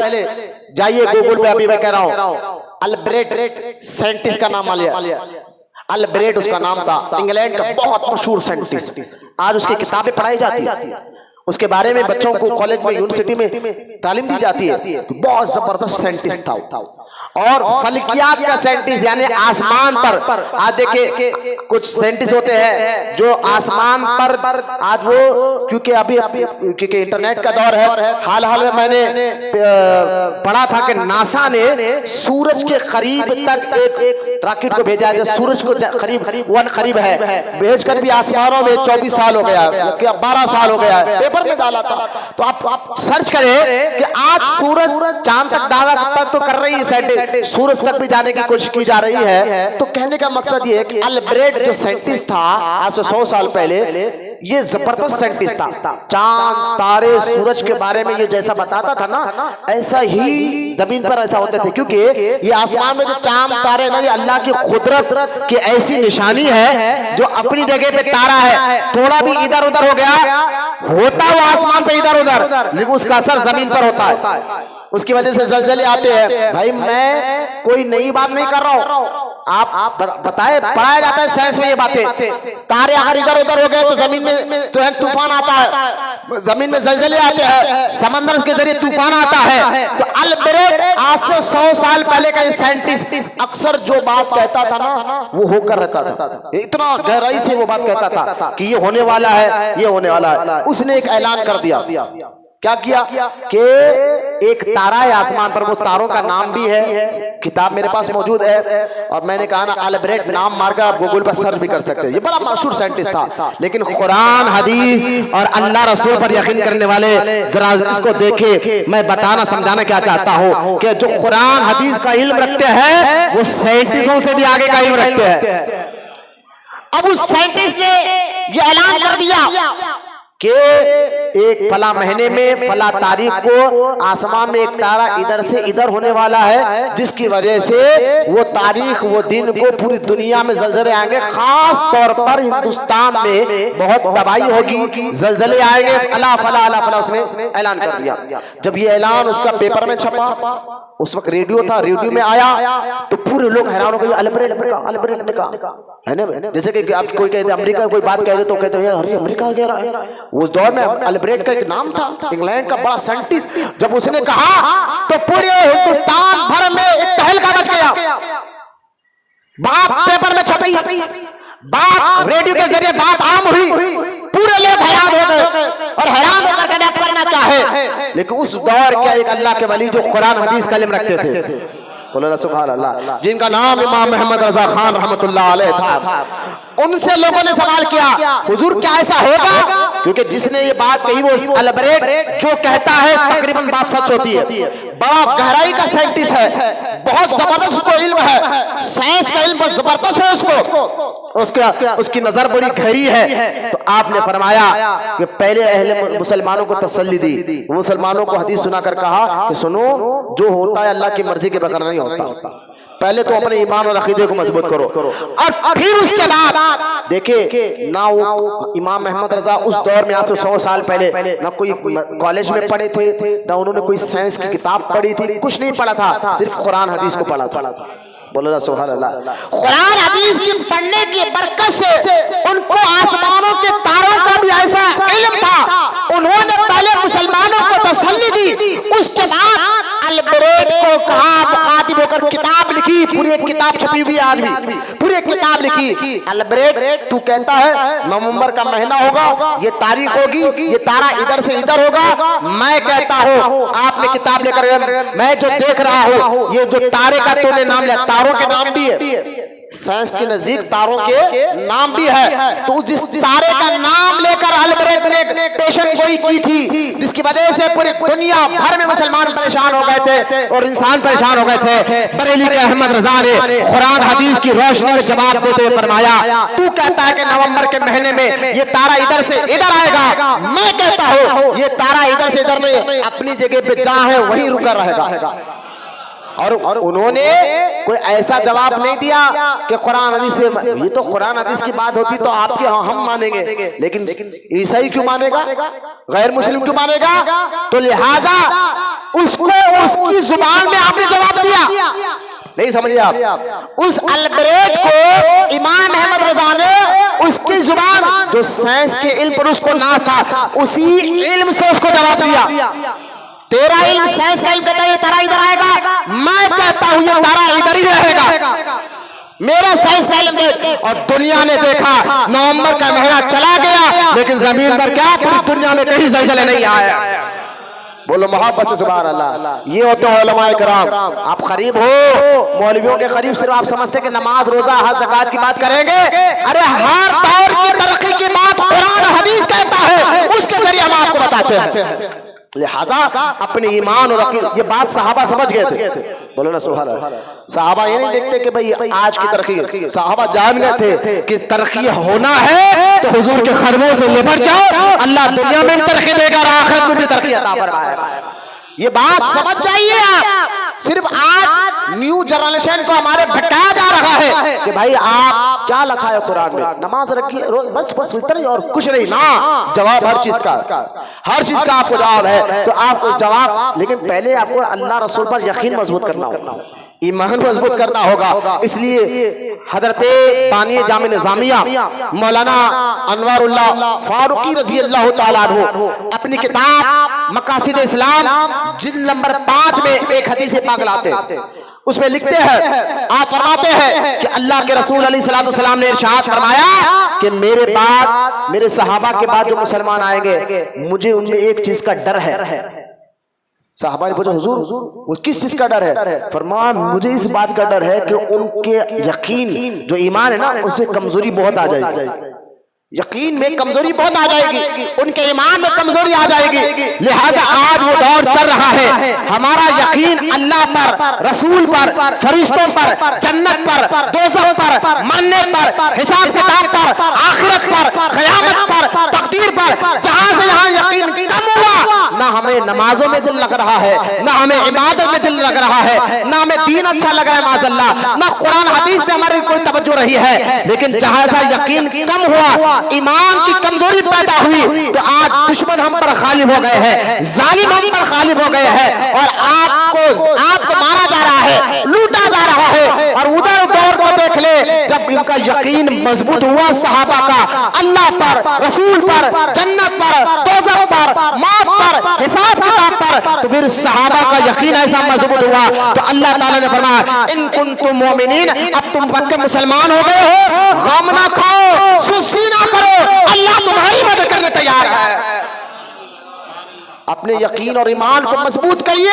जाइए गूगल पे, अभी मैं कह रहा हूं, अल्ब्रेट साइंटिस्ट का नाम लिया, अल्ब्रेट उसका नाम था, इंग्लैंड का बहुत मशहूर साइंटिस्ट। आज उसकी किताबें पढ़ाई जाती है, उसके बारे में बच्चों को कॉलेज में यूनिवर्सिटी में तालीम दी जाती है। बहुत जबरदस्त साइंटिस्ट था और फलकियात का साइंटिस्ट, यानी आसमान पर। आज देखिए कुछ साइंटिस्ट होते हैं जो आसमान पर, आज वो क्योंकि अभी क्योंकि इंटरनेट का दौर है, हाल में मैंने पढ़ा था कि नासा ने सूरज के करीब तक एक रॉकेट को भेजा है, सूरज को करीब है, भेजकर भी आसमानों में 24 साल हो गया, 12 साल हो गया, पेपर में डाला था। तो आप सर्च करें कि आज सूरज चांद तक दावा तक तो कर रही है, सूरज तक भी जाने की कोशिश की जा रही है। तो कहने का मकसद ये है कि अल्ब्रेट जो साइंटिस्ट था आज से 100 साल पहले, ये जबरदस्त साइंटिस्ट था। चांद तारे सूरज के बारे में ये जैसा बताता था ना, ऐसा ही जमीन पर ऐसा होते थे, क्योंकि ये आसमान में जो चांद तारे ना, ये अल्लाह की कुदरत की ऐसी निशानी है जो अपनी जगह पे तारा है, थोड़ा भी इधर उधर हो गया होता वो आसमान पे इधर उधर, लेकिन उसका असर जमीन पर होता है। उसकी वजह से जलजले आते हैं। भाई मैं कोई नई बात नहीं कर रहा हूं, आप बताए, पढ़ाया जाता है साइंस में ये बातें। तारे अगर इधर उधर हो गए तो जमीन में तो है तूफान आता है, जमीन में जलजले आते हैं, समंदर के जरिए तूफान आता है। तो अल्ब्रेट आज से 100 साल पहले का साइंटिस्ट अक्सर जो बात कहता था ना, वो होकर रहता था। इतना गहराई से वो बात कहता था कि ये होने वाला है, ये होने वाला है। उसने एक ऐलान कर दिया। क्या किया कि एक तारा है आसमान पर, वो तारों का नाम भी है, किताब मेरे पास मौजूद है, और मैंने कहा ना अल्ब्रेट नाम मारकर आप गूगल पर सर्च भी कर सकते हैं। ये बड़ा मशहूर साइंटिस्ट था, लेकिन कुरान हदीस और अल्लाह रसूल पर यकीन करने वाले जरा इसको देखे। मैं बताना समझाना क्या चाहता हूँ कि जो कुरान हदीस का इल्म रखते हैं वो साइंटिस्टों से भी आगे का इल्म रखते हैं। अब उस साइंटिस्ट ने ये ऐलान कर दिया कि एक फला महीने में फला तारीख को आसमान में एक तारा इधर से इधर होने वाला है, जिसकी वजह से वो तारीख, वो दिन को पूरी दुनिया में जलजले आएंगे, खास तौर पर हिंदुस्तान में बहुत तबाही होगी, जलजले आएंगे, अला फला अला फला। उसने ऐलान कर दिया। जब ये ऐलान उसका पेपर में छपा, उस वक्त रेडियो था, रेडियो में आया तो पूरे लोग हैरान हो गए, अल्ब्रेट ने कहा है ना। जैसे कि आप कोई कहते अमेरिका कोई बात कहते तो कहते हैं अरे अमेरिका कह रहा है, उस दौर में अल्ब्रेक्ट का एक नाम था, इंग्लैंड का बड़ा साइंटिस्ट। जब उसने कहा तो पूरे हिंदुस्तान भर में एक तहलका मच गया। बात पेपर में छपी, बात रेडियो के जरिए बात आम हुई, पूरे लोग हैरान हो गए और हैरान होकर कहना पढ़ना क्या है। लेकिन उस दौर के एक अल्लाह के वली जो कुरान हदीस का इल्म रखते थे, बोलो सुभान अल्लाह, जिनका नाम इमाम मोहम्मद रजा खान रहमतुल्लाह अलैह था, उनसे लोगों ने सवाल किया, हुजूर क्या ऐसा होगा? क्योंकि जिसने ये बात कही वो अल्ब्रेक्ट जो कहता है तकरीबन बात सच होती है। बड़ा गहराई का साइंटिस्ट है, बहुत जबरदस्त उसको इल्म है, साइंस का इल्म जबरदस्त है उसको, उसकी नजर बड़ी गहरी है। तो आपने फरमाया कि पहले अहले मुसलमानों को तसल्ली दी, मुसलमानों को हदीस सुनाकर कहा कि सुनो, जो होता है अल्लाह की मर्जी के बगैर नहीं होता। पहले तो अपने ईमान और अकीदे को मजबूत करो और फिर उसके बाद देखिए ना। वो इमाम मोहम्मद रजा उस दौर में आज से 100 साल पहले ना कोई कॉलेज में पढ़े थे, ना उन्होंने कोई साइंस की किताब पढ़ी थी, कुछ नहीं पढ़ा था, सिर्फ कुरान हदीस को पढ़ा था। बोलो ना सुभान अल्लाह। कुरान हदीस की पढ़ने की बरकत से उनको आसमानों के तारों का भी ऐसा इल्म था। उन्होंने पहले मुसलमानों को तसल्ली दी, उसके बाद अल्ब्रेक्ट को कहा, मुखातिब होकर किताब लिखी, पूरी एक किताब छपी हुई आदमी, पूरी एक किताब लिखी। अल्ब्रेक्ट तू कहता है नवंबर का महीना होगा, ये तारीख होगी, ये तारा इधर से इधर होगा। मैं कहता हूँ आपने किताब लेकर, मैं जो देख रहा हूँ ये जो तारे का तूने नाम लिया, तारों के नाम भी है, साइंस के नजदीक तारों के नाम भी है। तो जिस तारे का नाम लेकर अल्ब्रेक्ट ने पेशन गोई की थी, जिसकी वजह से पूरी दुनिया भर में मुसलमान परेशान हो गए थे और इंसान परेशान हो गए थे, बरेली के अहमद रजा ने कुरान हदीस की रोशनी में जवाब देते हुए फरमाया, तू कहता है कि नवंबर के महीने में ये तारा इधर से इधर आएगा, मैं कहता हूँ ये तारा इधर से इधर नहीं, अपनी जगह पे जहां है वहीं रुका रहेगा। और उन्होंने कोई ऐसा जवाब नहीं दिया कि कुरान हदीस से, ये तो कुरान हदीस की बात होती तो आपके हम मानेंगे, लेकिन ईसाई क्यों मानेगा, गैर मुस्लिम क्यों मानेगा? तो लिहाजा उसको उसकी जुबान में आपने जवाब दिया, नहीं समझिए आप। उस अल्ब्रेक्ट को इमाम अहमद रजा ने उसकी जुबान जो साइंस के इल्म पर उसको नाज था, उसी इल्म से उसको जवाब दिया। तेरा इल्म साइंस का इल्म कहता है ये तारा इधर आएगा, मैं कहता हूं ये तारा इधर ही रहेगा, मेरा साइंस का इल्म दे। और दुनिया ने देखा नवंबर का महीना चला गया, लेकिन जमीन पर क्या पूरी दुनिया में कहीं ज़लज़ला नहीं आया। बोलो मोहब्बत से सुभान अल्लाह। ये होते हैं उलमाए कराम। आप करीब हो मौलवियों के करीब, सिर्फ आप समझते कि नमाज रोजा हज ज़कात की बात करेंगे। अरे हर दौर की तरक्की की बात कुरान हदीस कहता है, उसके जरिए हम आपको बताते हैं। लिहाजा अपने ईमान और अकीदे, ये बात सहाबा समझ गए थे। बोलो ना सुभान अल्लाह। सहाबा ये नहीं देखते कि भाई आज की तरक्की, सहाबा जान गए थे कि तरक्की होना है तो हुजूर के खरबों से लिपट जाओ, अल्लाह दुनिया में तरक्की देगा और आखिरत में भी तरक्की अता फरमाएगा। ये बात समझ जाइए आप। सिर्फ आज न्यू जनरेशन को हमारे भटकाया जा रहा है कि भाई आप क्या लिखा है कुरान में, नमाज रखिए बस बस इतना ही और कुछ नहीं ना। जवाब हर चीज का आपको जवाब है, तो आपको जवाब, लेकिन पहले आपको अल्लाह रसूल पर यकीन मजबूत करना होगा, ईमान मजबूत करना होगा। इसलिए हजरत बानी जामे निज़ामिया मौलाना अनवारुल्लाह फारूकी रज़ी अल्लाह तआला अन्हु अपनी किताब मकासिद इस्लाम जिल्द नंबर 5 में एक हदीस पाक लाते हैं, उसमें लिखते हैं, आप फरमाते हैं कि अल्लाह के रसूल अलैहिस्सलातु वस्सलाम ने इरशाद फरमाया कि मेरे बाद, मेरे सहाबा के बाद जो मुसलमान आएंगे, मुझे उनमें एक चीज का डर है। साहबा ने पूछा हुजूर वो किस चीज का डर है? फरमाया मुझे इस बात का डर है कि उनके यकीन जो ईमान है ना, उससे कमजोरी बहुत आ जाएगी, यकीन में कमजोरी बहुत आ जाएगी, उनके ईमान में कमजोरी आ जाएगी। लिहाजा आज वो दौर चल रहा है, हमारा यकीन अल्लाह पर, रसूल पर, फरिश्तों पर, जन्नत पर, दोज़ख पर, मरने पर, हिसाब किताब पर, आखिरत पर, क़यामत पर, तकदीर पर, जहां से यहाँ यकीन कम हुआ, ना हमें नमाजों में दिल लग रहा है, ना हमें इबादत में दिल लग रहा है, ना हमें दीन अच्छा लग रहा है माज़अल्लाह, ना कुरान हदीस पे हमारी कोई तवज्जो रही है। लेकिन जहां सा यकीन कम हुआ, ईमान की कमजोरी पैदा हुई, तो आज दुश्मन हम पर गालिब हो गए हैं, जालिम हम पर गालिब हो गए हैं, और आपको मारा जा रहा है, लूटा जा रहा है। और उधर दौर को देख ले, जब उनका यकीन मजबूत हुआ सहाबा का अल्लाह पर, रसूल पर, जन्नत पर, दोज़ख पर, मौत पर, हिसाब किताब पर, तो फिर सहाबा का यकीन ऐसा मजबूत हुआ तो अल्लाह ताला ने फरमाया इन कुंतुम मोमिनीन, अब तुम पक्के मुसलमान हो गए हो, गम ना खाओ, सुस्ती ना करो, अल्लाह तुम्हारी मदद करने तैयार है। अपने यकीन और ईमान को मजबूत करिए,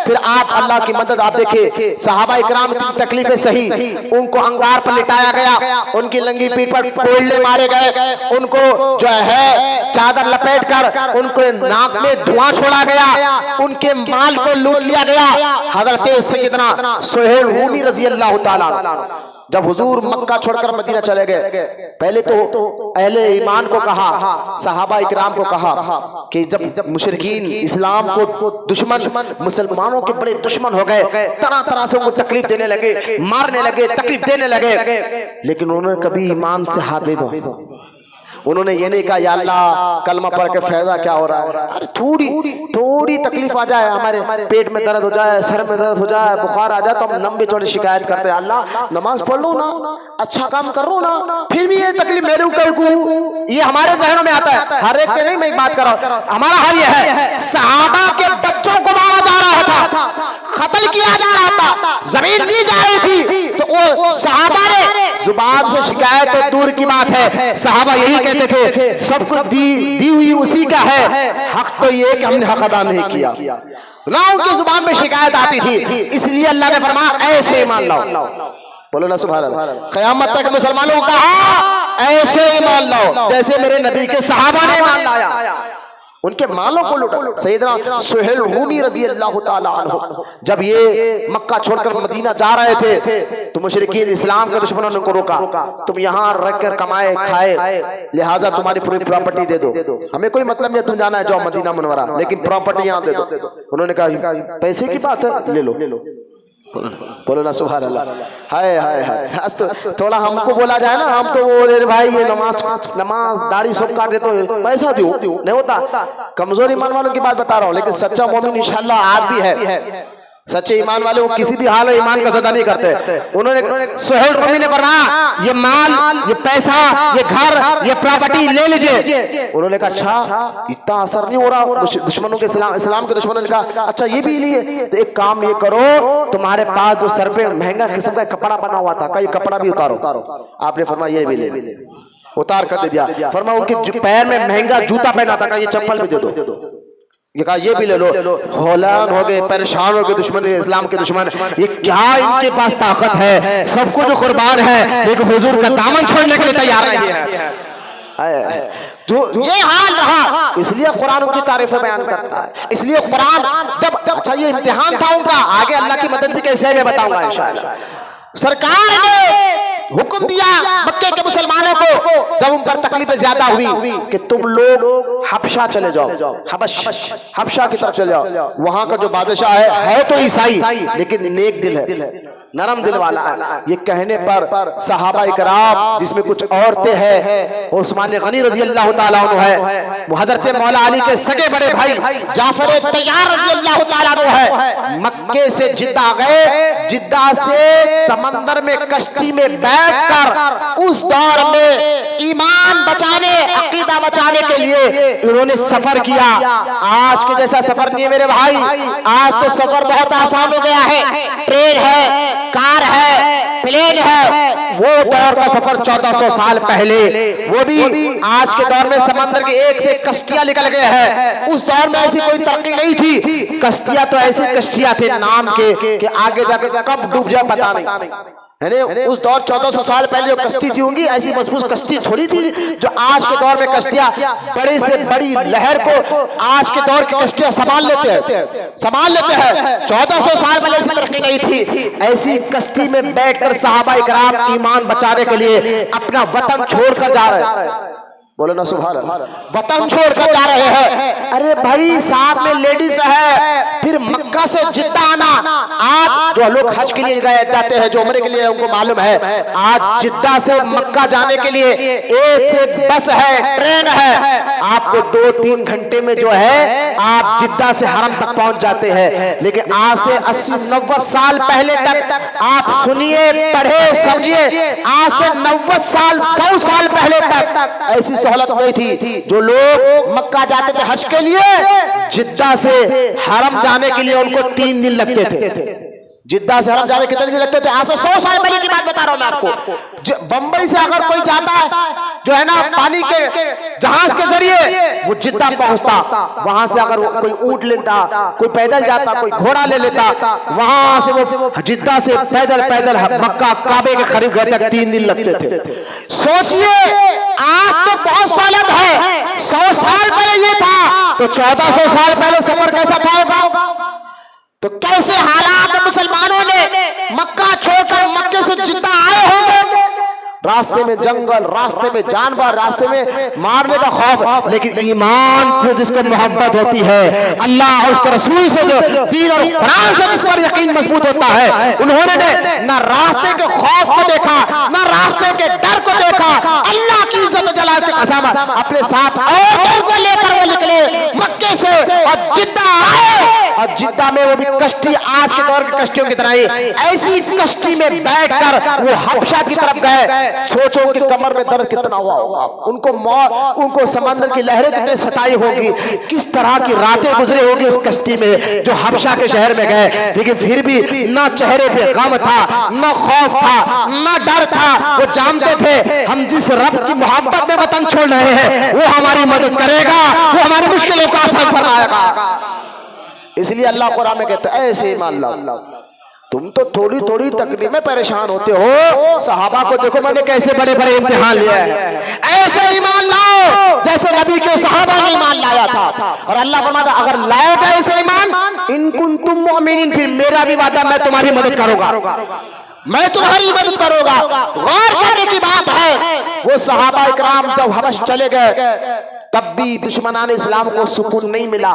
फिर आप अल्लाह की मदद। आप देखिए सहाबा इकराम की तकलीफें सही, उनको अंगार पर लिटाया गया, उनकी नंगी पीठ पर कोयले मारे गए, उनको जो है चादर लपेट कर उनको नाक में धुआं छोड़ा गया, उनके माल को लूट लिया गया। हजरत सैयदना सुहेल रूमी रजी अल्लाह ताला जब हुजूर मक्का छोड़कर मदीना चले गए, पहले तो अहले ईमान को कहा, सहाबा इकराम को कहा कि जब मुशरिकीन इस्लाम को दुश्मन, मुसलमानों के बड़े दुश्मन हो गए, तरह तरह से उनको तकलीफ देने लगे, मारने लगे, तकलीफ देने लगे, लेकिन उन्होंने कभी ईमान से हाथ नहीं धोया। उन्होंने ये नहीं कहा या अल्लाह कलमा पढ़ के फायदा क्या हो रहा है, अरे थोड़ी तकलीफ आ जाए, हमारे पेट में दर्द हो जाए, सर में दर्द हो जाए, बुखार आ जाए तो हम लंबी चौड़ी शिकायत करते हैं, अल्लाह नमाज पढ़ लो ना, अच्छा काम कर लो ना, फिर भी ये तकलीफ मेरे ऊपर, ये हमारे जहनों में आता है। हर एक के नहीं मैं बात कर रहा हूँ, हमारा हाल ये है, सहाबा के बच्चों को मारा जा रहा था, कत्ल किया जा रहा था, जमीन ली जा रही थी, तो वो सहाबा ने जुबान से शिकायत तो दूर की बात है, सहाबा यही कहते थे सब कुछ दी हुई उसी का है, हक तो ये कि हमने हक अदा नहीं किया, ना उनकी जुबान में शिकायत आती थी। इसलिए अल्लाह ने फरमाया ऐसे ईमान लाओ, बोलो ना सुभान अल्लाह। क़यामत तक मुसलमानों को कहा ऐसे ईमान लाओ जैसे मेरे नबी के सहाबा ने ईमान लाया, उनके मालों को लूटा। सैयदना सुहेल रूमी रजी अल्लाह ताला अन्हु जब ये मक्का छोड़कर मदीना जा रहे थे तो मुशरिकीन इस्लाम के दुश्मनों ने उनको रोका, तुम यहाँ रख कर कमाए खाए, लिहाजा तुम्हारी पूरी प्रॉपर्टी दे दो, हमें कोई मतलब नहीं, तुम जाना है जाओ मदीना मुनव्वरा, लेकिन प्रॉपर्टी यहाँ दे दो। उन्होंने कहा पैसे की बात है, ले लो, बोलो ना सुभान अल्लाह। हाय हाय हाय, आज तो थोड़ा हमको बोला जाए ना, हम तो बोले भाई ये नमाज दाढ़ी सब काट देते हो, पैसा दो, नहीं होता। कमजोर ईमान वालों की बात बता रहा हूँ, लेकिन सच्चा मोमिन इंशाअल्लाह आज भी है, सच्चे ईमान वाले वो किसी भी हाल में ईमान का सदा नहीं करते। उन्होंने सुहेल रूमी ने कहा ये माल, ये पैसा, ये घर, ये प्रॉपर्टी ले लीजिए। उन्होंने कहा अच्छा इतना असर नहीं हो रहा, दुश्मनों के इस्लाम के दुश्मनों ने कहा अच्छा ये भी लिए, तो एक काम ये करो, तुम्हारे पास जो सर पे महंगा किस्म का कपड़ा बना हुआ था, ये कपड़ा भी उतारो। आपने फरमाया ये भी ले, उतार कर दे दिया। फरमाया उनके पैर में महंगा जूता पहना था, ये चप्पल भी दे दो, ये कहा ये भी ले लो। हौलान हो गए, परेशान हो गए दुश्मन, इस्लाम के दुश्मन, ये क्या इनके पास ताकत है, सब कुछ कुर्बान है, लेकिन हुजूर का दामन छोड़ने के लिए तैयार नहीं है। तो ये हाल रहा, इसलिए कुरान उनकी तारीफें बयान करता है, इसलिए कुरान जब अच्छा ये इम्तिहान था उनका, आगे अल्लाह की मदद भी कैसे है मैं बताऊंगा इंशाअल्लाह। सरकार ने हुक्म दिया मक्के के मुसलमानों को, जब उन पर तकलीफें ज्यादा हुई कि तुम लोग हबशा चले जाओ, हबशा की तरफ चले जाओ, वहां का जो बादशाह है तो ईसाई, लेकिन नेक दिल है, नरम दिल वाला है। ये कहने पर सहाबा इकराम जिसमें कुछ औरतें हैं, उस्मान गनी रजी अल्लाह ताला अन्हु है, हजरत मौला अली के सगे बड़े भाई जाफर तैयार रजी अल्लाह ताला अन्हु है, मक्के से जिद्दा गए, जिद्दा से समंदर में कश्ती में बैठकर उस दौर में ईमान बचाने, अकीदा बचाने के लिए इन्होंने सफर किया। आज के जैसा सफर नहीं है मेरे भाई, आज तो सफर बहुत आसान हो गया है, ट्रेन है, कार है, प्लेन है। वो दौर का सफर 1400 साल पहले, वो भी आज के दौर में समंदर के एक से कश्तियां निकल गए हैं, उस दौर में ऐसी कोई तरक्की नहीं थी। कश्तियां तो ऐसी कश्तियां थे नाम के कि आगे जाकर कब डूब जाए पता नहीं है। उस दौर 1400 साल पहले जो कश्ती थी होंगी, ऐसी मजबूत कश्ती छोड़ी थी जो आज के दौर में कश्तियां बड़ी से बड़ी लहर को आज के दौर की कश्तियां संभाल लेते हैं। 1400 साल पहले ऐसी तरक्की नहीं थी। ऐसी कश्ती में बैठकर सहाबा इकराम ईमान बचाने के लिए अपना वतन छोड़कर जा रहे हैं। बोलो ना सुभान अल्लाह। वतन छोड़कर जा रहे हैं। अरे भाई साथ में लेडीज है, फिर मक्का से जिद्दा आना। आज जो लोग हज के लिए गए जाते हैं, जो उम्रे के लिए, उनको मालूम है आज जिद्दा से मक्का जाने के लिए एक से बस है, ट्रेन है, आपको 2-3 घंटे में जो है आप जिद्दा से हरम तक पहुंच जाते हैं। लेकिन आज से 80-90 साल पहले तक आप सुनिए, पढ़े, समझिए, आज से 90 साल 100 साल पहले तक ऐसी सहूलत नहीं थी। जो लोग मक्का जाते थे हज के लिए, जिद्दा से हरम जाने के लिए उनको 3 दिन लगते थे। जिद्दा से हरम जाने कितने दिन लगते थे? आज से 100 साल पहले की बात बता रहा हूं मैं आपको। बंबई से अगर कोई जाता है जो है ना पानी के जहाज के जरिए, वो जिद्दा पहुंचता। वहां से अगर कोई ऊंट लेता, कोई पैदल जाता, कोई घोड़ा ले लेता, वहां से वो जिद्दा से पैदल मक्का काबे के करीब गए तक 3 दिन लगते थे। सोचिए, आज तो बहुत सहूलत है, 100 साल पहले ये था, तो 1400 साल पहले सफर कैसा था होगा? तो कैसे हालात मुसलमानों ने मक्का छोड़कर मक्के से जिद्दा आए होंगे। रास्ते में जंगल, रास्ते में जानवर, रास्ते में मारने का खौफ, लेकिन ईमान से जिसको मोहब्बत होती है, अल्लाह उसके रसूल से जो दीन और कुरान से जिस पर यकीन मजबूत होता है, उन्होंने ना रास्ते के खौफ को देखा, ना रास्ते के डर को देखा। अल्लाह की इज्जत जलाल की कसम, अपने साथ औरतों को लेकर वो निकले मक्के से और जिद्दा आए। और जिद्दा में वो भी कश्ती, आज के दौर की कश्तियों की तरह ही, ऐसी कश्ती में बैठकर वो हबशा की तरफ गए। सोचो कि कमर में दर्द कितना हुआ होगा, उनको समंदर की लहरें कितनी सताई होगी, किस तरह की रातें गुजरी होगी उस कश्ती में जो हबशा के शहर में गए। लेकिन फिर भी ना चेहरे पे गम था, ना खौफ था, ना डर था। वो जानते थे हम जिस रब की मोहब्बत में वतन छोड़ रहे हैं, वो हमारी मदद करेगा, वो हमारी मुश्किलों को आसान फरमाएगा। इसलिए अल्लाह कुरान में कहता है, ऐसे ईमान लाओ। तुम तो थोड़ी थोड़ी तकलीफ में परेशान होते हो। सहाबा को देखो मैंने कैसे बड़े बड़े इम्तिहान लिया है। ऐसे ईमान लाओ जैसे नबी के सहाबा ने ईमान लाया था। और अल्लाह फरमाता अगर लाओगे ऐसे ईमान, इन कुंतुम मुमिनीन, फिर मेरा भी वादा, मैं तुम्हारी मदद करूंगा, मैं तुम्हारी मदद करूंगा। गौर करने की बात है, वो सहाबा इकराम जब हबश चले गए, तब भी दुश्मनान इस्लाम को सुकून नहीं मिला।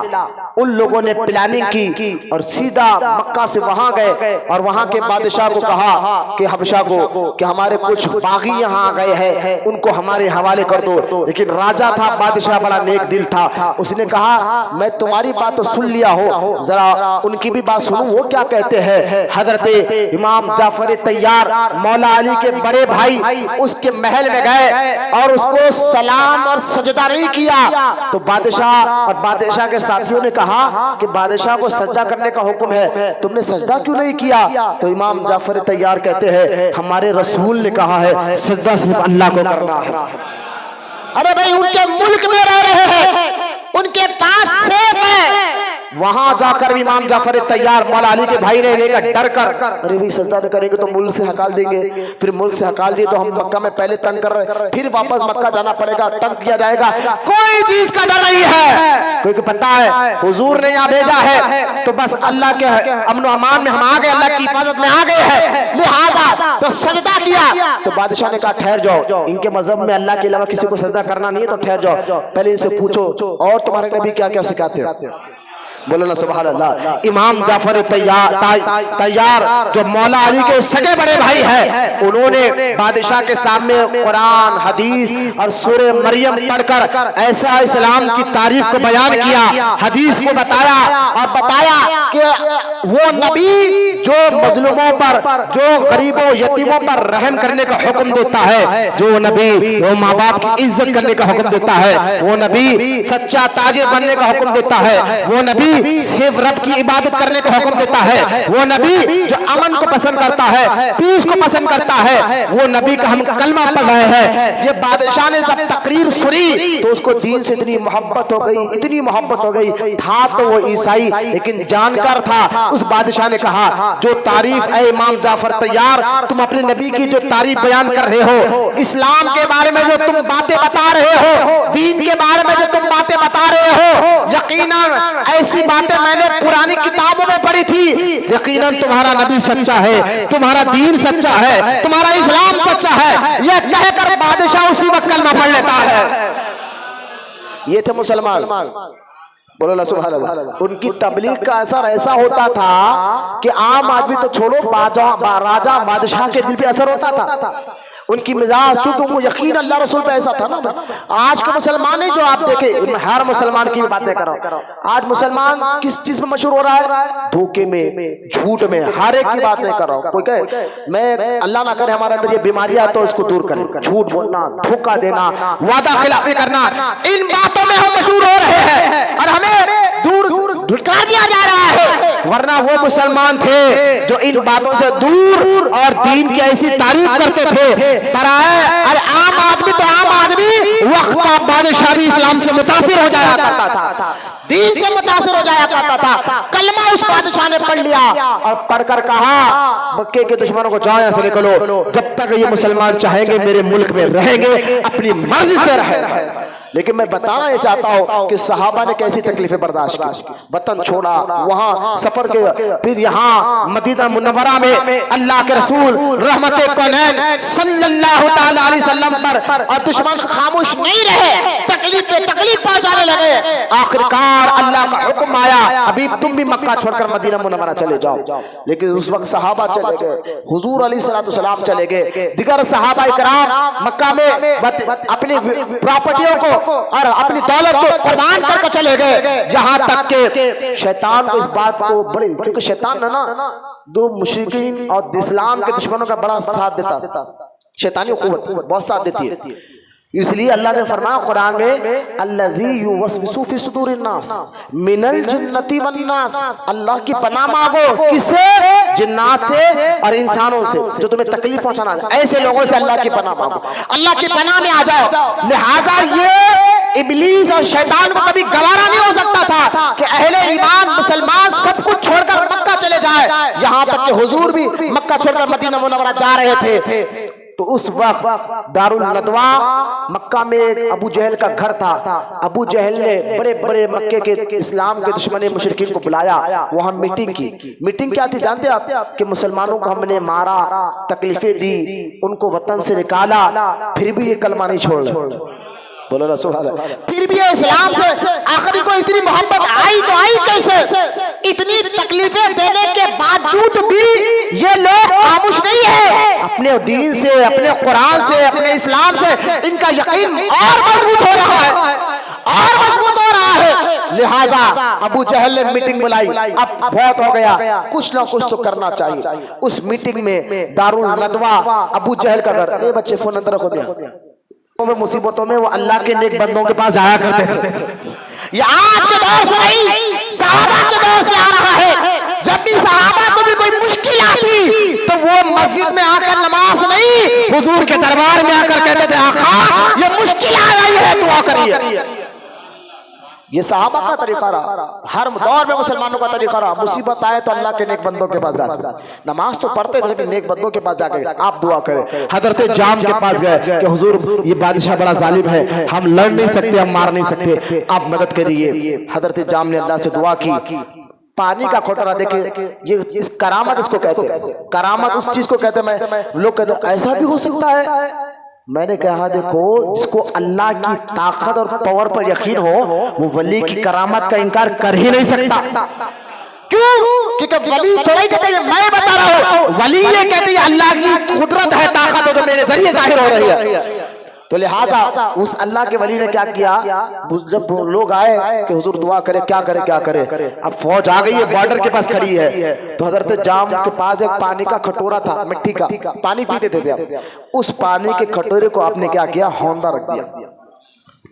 उन लोगों ने प्लानिंग की और सीधा मक्का से वहां गए और वहां के बादशाह को कहा कि हबशा को कि हमारे कुछ बागी यहाँ आ गए हैं, उनको हमारे हवाले कर दो। लेकिन राजा था, बादशाह बड़ा नेक दिल था, उसने कहा मैं तुम्हारी बात तो सुन लिया हो, जरा उनकी भी बात सुनो, वो क्या कहते हैं। हजरत इमाम जाफर तैयार मौला अली के बड़े भाई उसके महल में गए और उसको सलाम और सजदा नहीं किया। तो बादशाह और बादशाह के साथियों ने कहा कि बादशाह को सजदा करने का हुक्म है, तुमने सजदा क्यों नहीं किया। तो इमाम जाफर तैयार कहते हैं हमारे रसूल ने कहा है सजदा सिर्फ अल्लाह को करना है। अरे भाई, उनके मुल्क में रह रहे हैं, उनके पास सेफ है, वहां जाकर इमाम जाफर तैयार मौला अली के भाई ने लेकर डर कर, अरे भाई सजदा नहीं करेंगे तो मुल्क से हकाल देंगे, फिर मुल्क से हकाल दिए तो हम मक्का में पहले तंग कर रहे, फिर वापस मक्का जाना पड़ेगा, तंग किया जाएगा। कोई चीज का डर नहीं है, क्योंकि पता है हुजूर ने यहाँ भेजा है तो बस अल्लाह के अमन अमान में हम आ गए, अल्लाह की हिफाजत में आ गए हैं, लिहाजा तो सजदा किया। तो बादशाह ने कहा ठहर जाओ, इनके मजहब में अल्लाह के अलावा किसी को सजदा करना नहीं है, तो ठहर जाओ, पहले इनसे पूछो और तुम्हारे नबी क्या क्या सिखाते हैं। बोलो ना सुभान अल्लाह। इमाम जाफर तैयार जो मौला अली के सगे बड़े भाई हैं, उन्होंने बादशाह के सामने कुरान, हदीस और सूरे मरियम पढ़कर ऐसा इस्लाम की तारीफ को बयान किया, हदीस को बताया और बताया कि वो नबी जो मजलूमों पर, जो गरीबों यतीमों पर रहम करने का हुक्म देता है, जो नबी वो माँ बाप की इज्जत करने का हुक्म देता है, वो नबी सच्चा ताजिर बनने का हुक्म देता है, वो नबी सिर्फ रब की इबादत करने का हुक्म देता है, वो नबी जो अमन को पसंद करता है, पीस को पसंद करता है, वो नबी का हम कलमा पढ़ रहे हैं। ये बादशाह ने जब तकरीर सुनी तो उसको दीन से इतनी मोहब्बत हो गई, इतनी मोहब्बत हो गई। था तो वो ईसाई लेकिन जानकार था। उस बादशाह ने कहा जो तारीफ है इमाम जाफर तैयार, तुम अपने नबी की जो तारीफ बयान कर रहे हो, इस्लाम के बारे में जो तुम बातें बता रहे हो, दीन के बारे में जो तुम बातें बता रहे हो, यकीनन ऐसी बातें मैंने पुरानी किताबों में पढ़ी थी। यकीनन तुम्हारा नबी सच्चा है, तुम्हारा दीन सच्चा है, तुम्हारा इस्लाम सच्चा है। यह कहकर बादशाह बादशाह उसी वक्त कलमा पढ़ लेता है। ये थे मुसलमान, बोलो ना सुभान अल्लाह। उनकी तबलीग का असर ऐसा होता था कि आम आदमी तो छोड़ो, राजा बादशाह के दिल पे असर होता था। उनकी मिजाज, क्योंकि उनको यकीन अल्लाह रसूल पे ऐसा था ना। आज के मुसलमान जो आप देखे, हर मुसलमान की बातें कर रहा हूं, आज मुसलमान किस चीज में मशहूर हो रहा है? धोखे में, झूठ में, हर एक की बात नहीं कर रहा हूं। कोई कहे मैं अल्लाह ना करे हमारे अंदर ये बीमारियां तो इसको दूर करें, झूठ बोलना, धोखा देना, वादा खिलाफी करना, इन बातों में हम मशहूर हो रहे हैं और हमें दूर धुटकार दिया जा रहा है। वरना वो मुसलमान थे जो इन बातों से दूर और दीन की ऐसी तारीफ करते थे। अरे आम आदमी तो आम आदमी वक्त का बादशाह भी इस्लाम से मुतासिर हो जाया करता था, दीन से मुतासिर हो जाया करता था। कलमा उस बादशाह ने पढ़ लिया और पढ़कर कहा मक्के के दुश्मनों को जाओ यहाँ से निकलो, जब तक ये मुसलमान चाहेंगे मेरे मुल्क में रहेंगे, अपनी मर्जी से रहेंगे। लेकिन मैं बताना ये चाहता हूं कि सहाबा ने कैसी तकलीफें बर्दाश्त की, वतन छोड़ा, वहां सफर के, फिर यहाँ मदीना मुनव्वरा में अल्लाह के रसूल रहमत कौनैन सल्लल्लाहु तआला अलैहि वसल्लम पर, और दुश्मन खामोश नहीं रहे, तकलीफ पे तकलीफ पहुंचाने लगे। आखिरकार अल्लाह का हुक्म आया, अभी तुम भी मक्का छोड़कर मदीना मुनव्वरा चले जाओ। लेकिन उस वक्त सहाबा चले गए, हुजूर अलैहिस्सलाम चले गए, दिगर सहाबा इकराम मक्का में अपनी प्रॉपर्टियों को और अपनी दौलत को कुर्बान करके चले गए। यहाँ तक के शैतान को इस बात को बड़ी, क्योंकि शैतान है ना दो मुशरिकीन और इस्लाम के दुश्मनों का बड़ा साथ देता, शैतानी कुव्वत बहुत साथ देती है। इसलिए अल्लाह ने फरमाया कुरान में, अल्लज़ी युवस्विसु फी सुदूरिन नास मिनल जिन्नति वन नास। अल्लाह की पनाह मांगो, किससे? जिन्नात से और इंसानों से जो तुम्हें तकलीफ पहुंचाना, ऐसे लोगों से अल्लाह की पनाह मांगो, अल्लाह की पनाह में आ जाओ। लिहाजा ये इब्लीस और शैतान को कभी गवारा नहीं हो सकता था कि अहले ईमान मुसलमान सब कुछ छोड़कर मक्का चले जाए। यहाँ तक कि हुजूर भी मक्का छोड़कर मदीना मुनव्वरा जा रहे थे। तो उस वक्त दारुल नदवा मक्का में अबू जहल का घर था। अबू जहल ने बड़े बड़े मक्के के इस्लाम के दुश्मन मुशरिकीन को बुलाया, वहां मीटिंग की। मीटिंग क्या थी जानते आप? कि मुसलमानों को हमने मारा, तकलीफें दी, उनको वतन से निकाला, फिर भी ये कलमा नहीं छोड़ रहे। बोलो ना सुभान अल्लाह। फिर भी इस्लाम से आखिरी को इतनी मोहब्बत आई तो आई कैसे? इतनी तकलीफें देने के बावजूद भी ये लोग खामोश नहीं है। अपने दीन से, अपने कुरान से, अपने इस्लाम से इनका यकीन और मजबूत हो रहा है, और मजबूत हो रहा है। लिहाजा अबू जहल ने मीटिंग बुलाई, अब बहुत हो गया, कुछ ना कुछ तो करना चाहिए। उस मीटिंग में दारुल नदवा अबू जहल का घर, ये बच्चे फोन अंदर रखो दिया, मुसीबतों में वो अल्लाह के नेक बंदों के पास जाया करते थे। ये आज के दौर से नहीं, सहाबा के दौर से आ रहा है। जब भी सहाबा को भी कोई मुश्किल आती तो वो मस्जिद में आकर नमाज नहीं, हुजूर के दरबार में आकर कहते थे आका ये मुश्किल आ रही है, दुआ करिए। ये सहाबा का तरीका रहा, हर दौर में मुसलमानों का तरीका रहा। मुसीबत आए तो अल्लाह के नेक बंदों के पास जाते, नमाज तो पढ़ते थे लेकिन नेक बंदों के पास जाके आप दुआ करें। हजरत जाम के पास गए कि हुजूर ये बादशाह बड़ा जालिम है, हम लड़ नहीं सकते, हम मार नहीं सकते, आप मदद करिए। हजरत जाम ने अल्लाह से दुआ की। पानी का खोटरा देखे, ये इस करामत इसको कहते हैं, करामत उस चीज को कहते हैं। लोग कहते ऐसा भी हो सकता है। मैंने कहा देखो, जिसको अल्लाह की ताकत और पावर पर यकीन हो वो वली की करामत का इनकार कर ही नहीं सकता। क्यों? क्योंकि वली थोड़ा ही कहते हैं, मैं बता रहा हूं, वली ये कहते हैं अल्लाह की कुदरत है, ताकत है जो मेरे जरिए जाहिर हो रही है। तो लिहाजा उस अल्लाह के वली ने क्या किया, जब लोग आए कि हुजूर दुआ करे, क्या करे क्या करे, अब फौज आ गई है, बॉर्डर के पास खड़ी है, तो हजरत जाम के पास एक पानी का खटोरा था, मिट्टी का पानी पीते थे। उस पानी के खटोरे को आपने क्या किया, हौंदा रख दिया।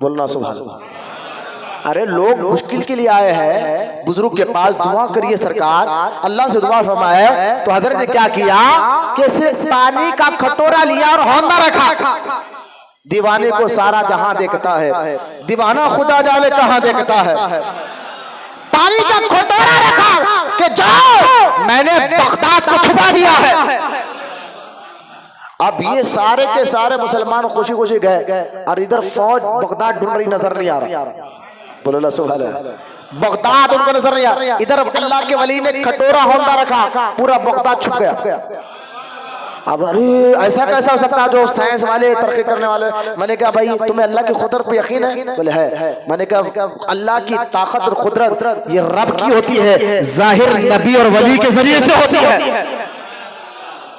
बोलना सुभान अल्लाह। अरे लोग मुश्किल के लिए आए हैं, बुजुर्ग के पास दुआ करिए सरकार, अल्लाह से दुआ फरमाए। तो हजरत ने क्या किया कि सिर्फ पानी का खटोरा लिया और हौंदा रखा। दीवाने को सारा जहां देखता है, दीवाना खुदा जाने कहां देखता है। पानी का खटोरा रखा कि जाओ मैंने बगदाद को छुपा दिया है। अब ये सारे के सारे मुसलमान खुशी खुशी गए और इधर फौज बगदाद ढूंढ रही, नजर नहीं आ रहा। बोलो ला सुभान अल्लाह। बगदाद उनको नजर नहीं आ रहा, इधर अल्लाह के वली ने खटोरा हौंदा रखा, पूरा बगदाद छुप गया। अब अरे ऐसा कैसा हो सकता है जो साइंस वाले तरक्की करने वाले। मैंने कहा भाई तुम्हें अल्लाह की कुदरत पे यकीन है? बोले है। मैंने कहा अल्लाह की ताकत और कुदरत ये रब की होती है, जाहिर नबी और वली के जरिए से होती है।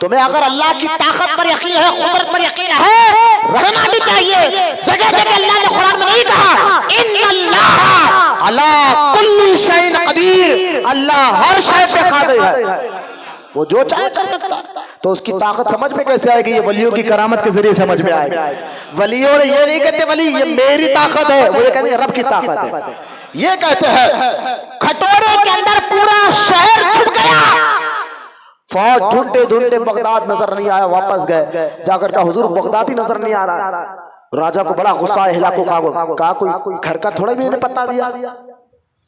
तुम्हें अगर अल्लाह की ताकत पर यकीन है, कुदरत पर यकीन है, रहना भी चाहिए। जगह जगह अल्लाह ने कुरान में नहीं कहा इन्नल्लाह अला कुल्ली शैइन कदीर, अल्लाह हर शय पे कादिर है, वो जो चाहे कर सकता। तो उसकी ताकत समझ में कैसे आएगी? ये वलियों की करामत के जरिए समझ में आएगी। वलियों ने ये नहीं कहते वली ये मेरी ताकत है, वो ये कहते हैं रब की ताकत है। ये कहते हैं खटोरे के अंदर पूरा शहर छुप गया, फौज ढूंढते ढूंढते बगदाद नजर नहीं आया, वापस गए, जाकर कहा हुजूर बगदाद ही नजर नहीं आ रहा। राजा को बड़ा गुस्सा है, हिलाको कहा कोई घर का थोड़ा भी इन्हें पता दिया,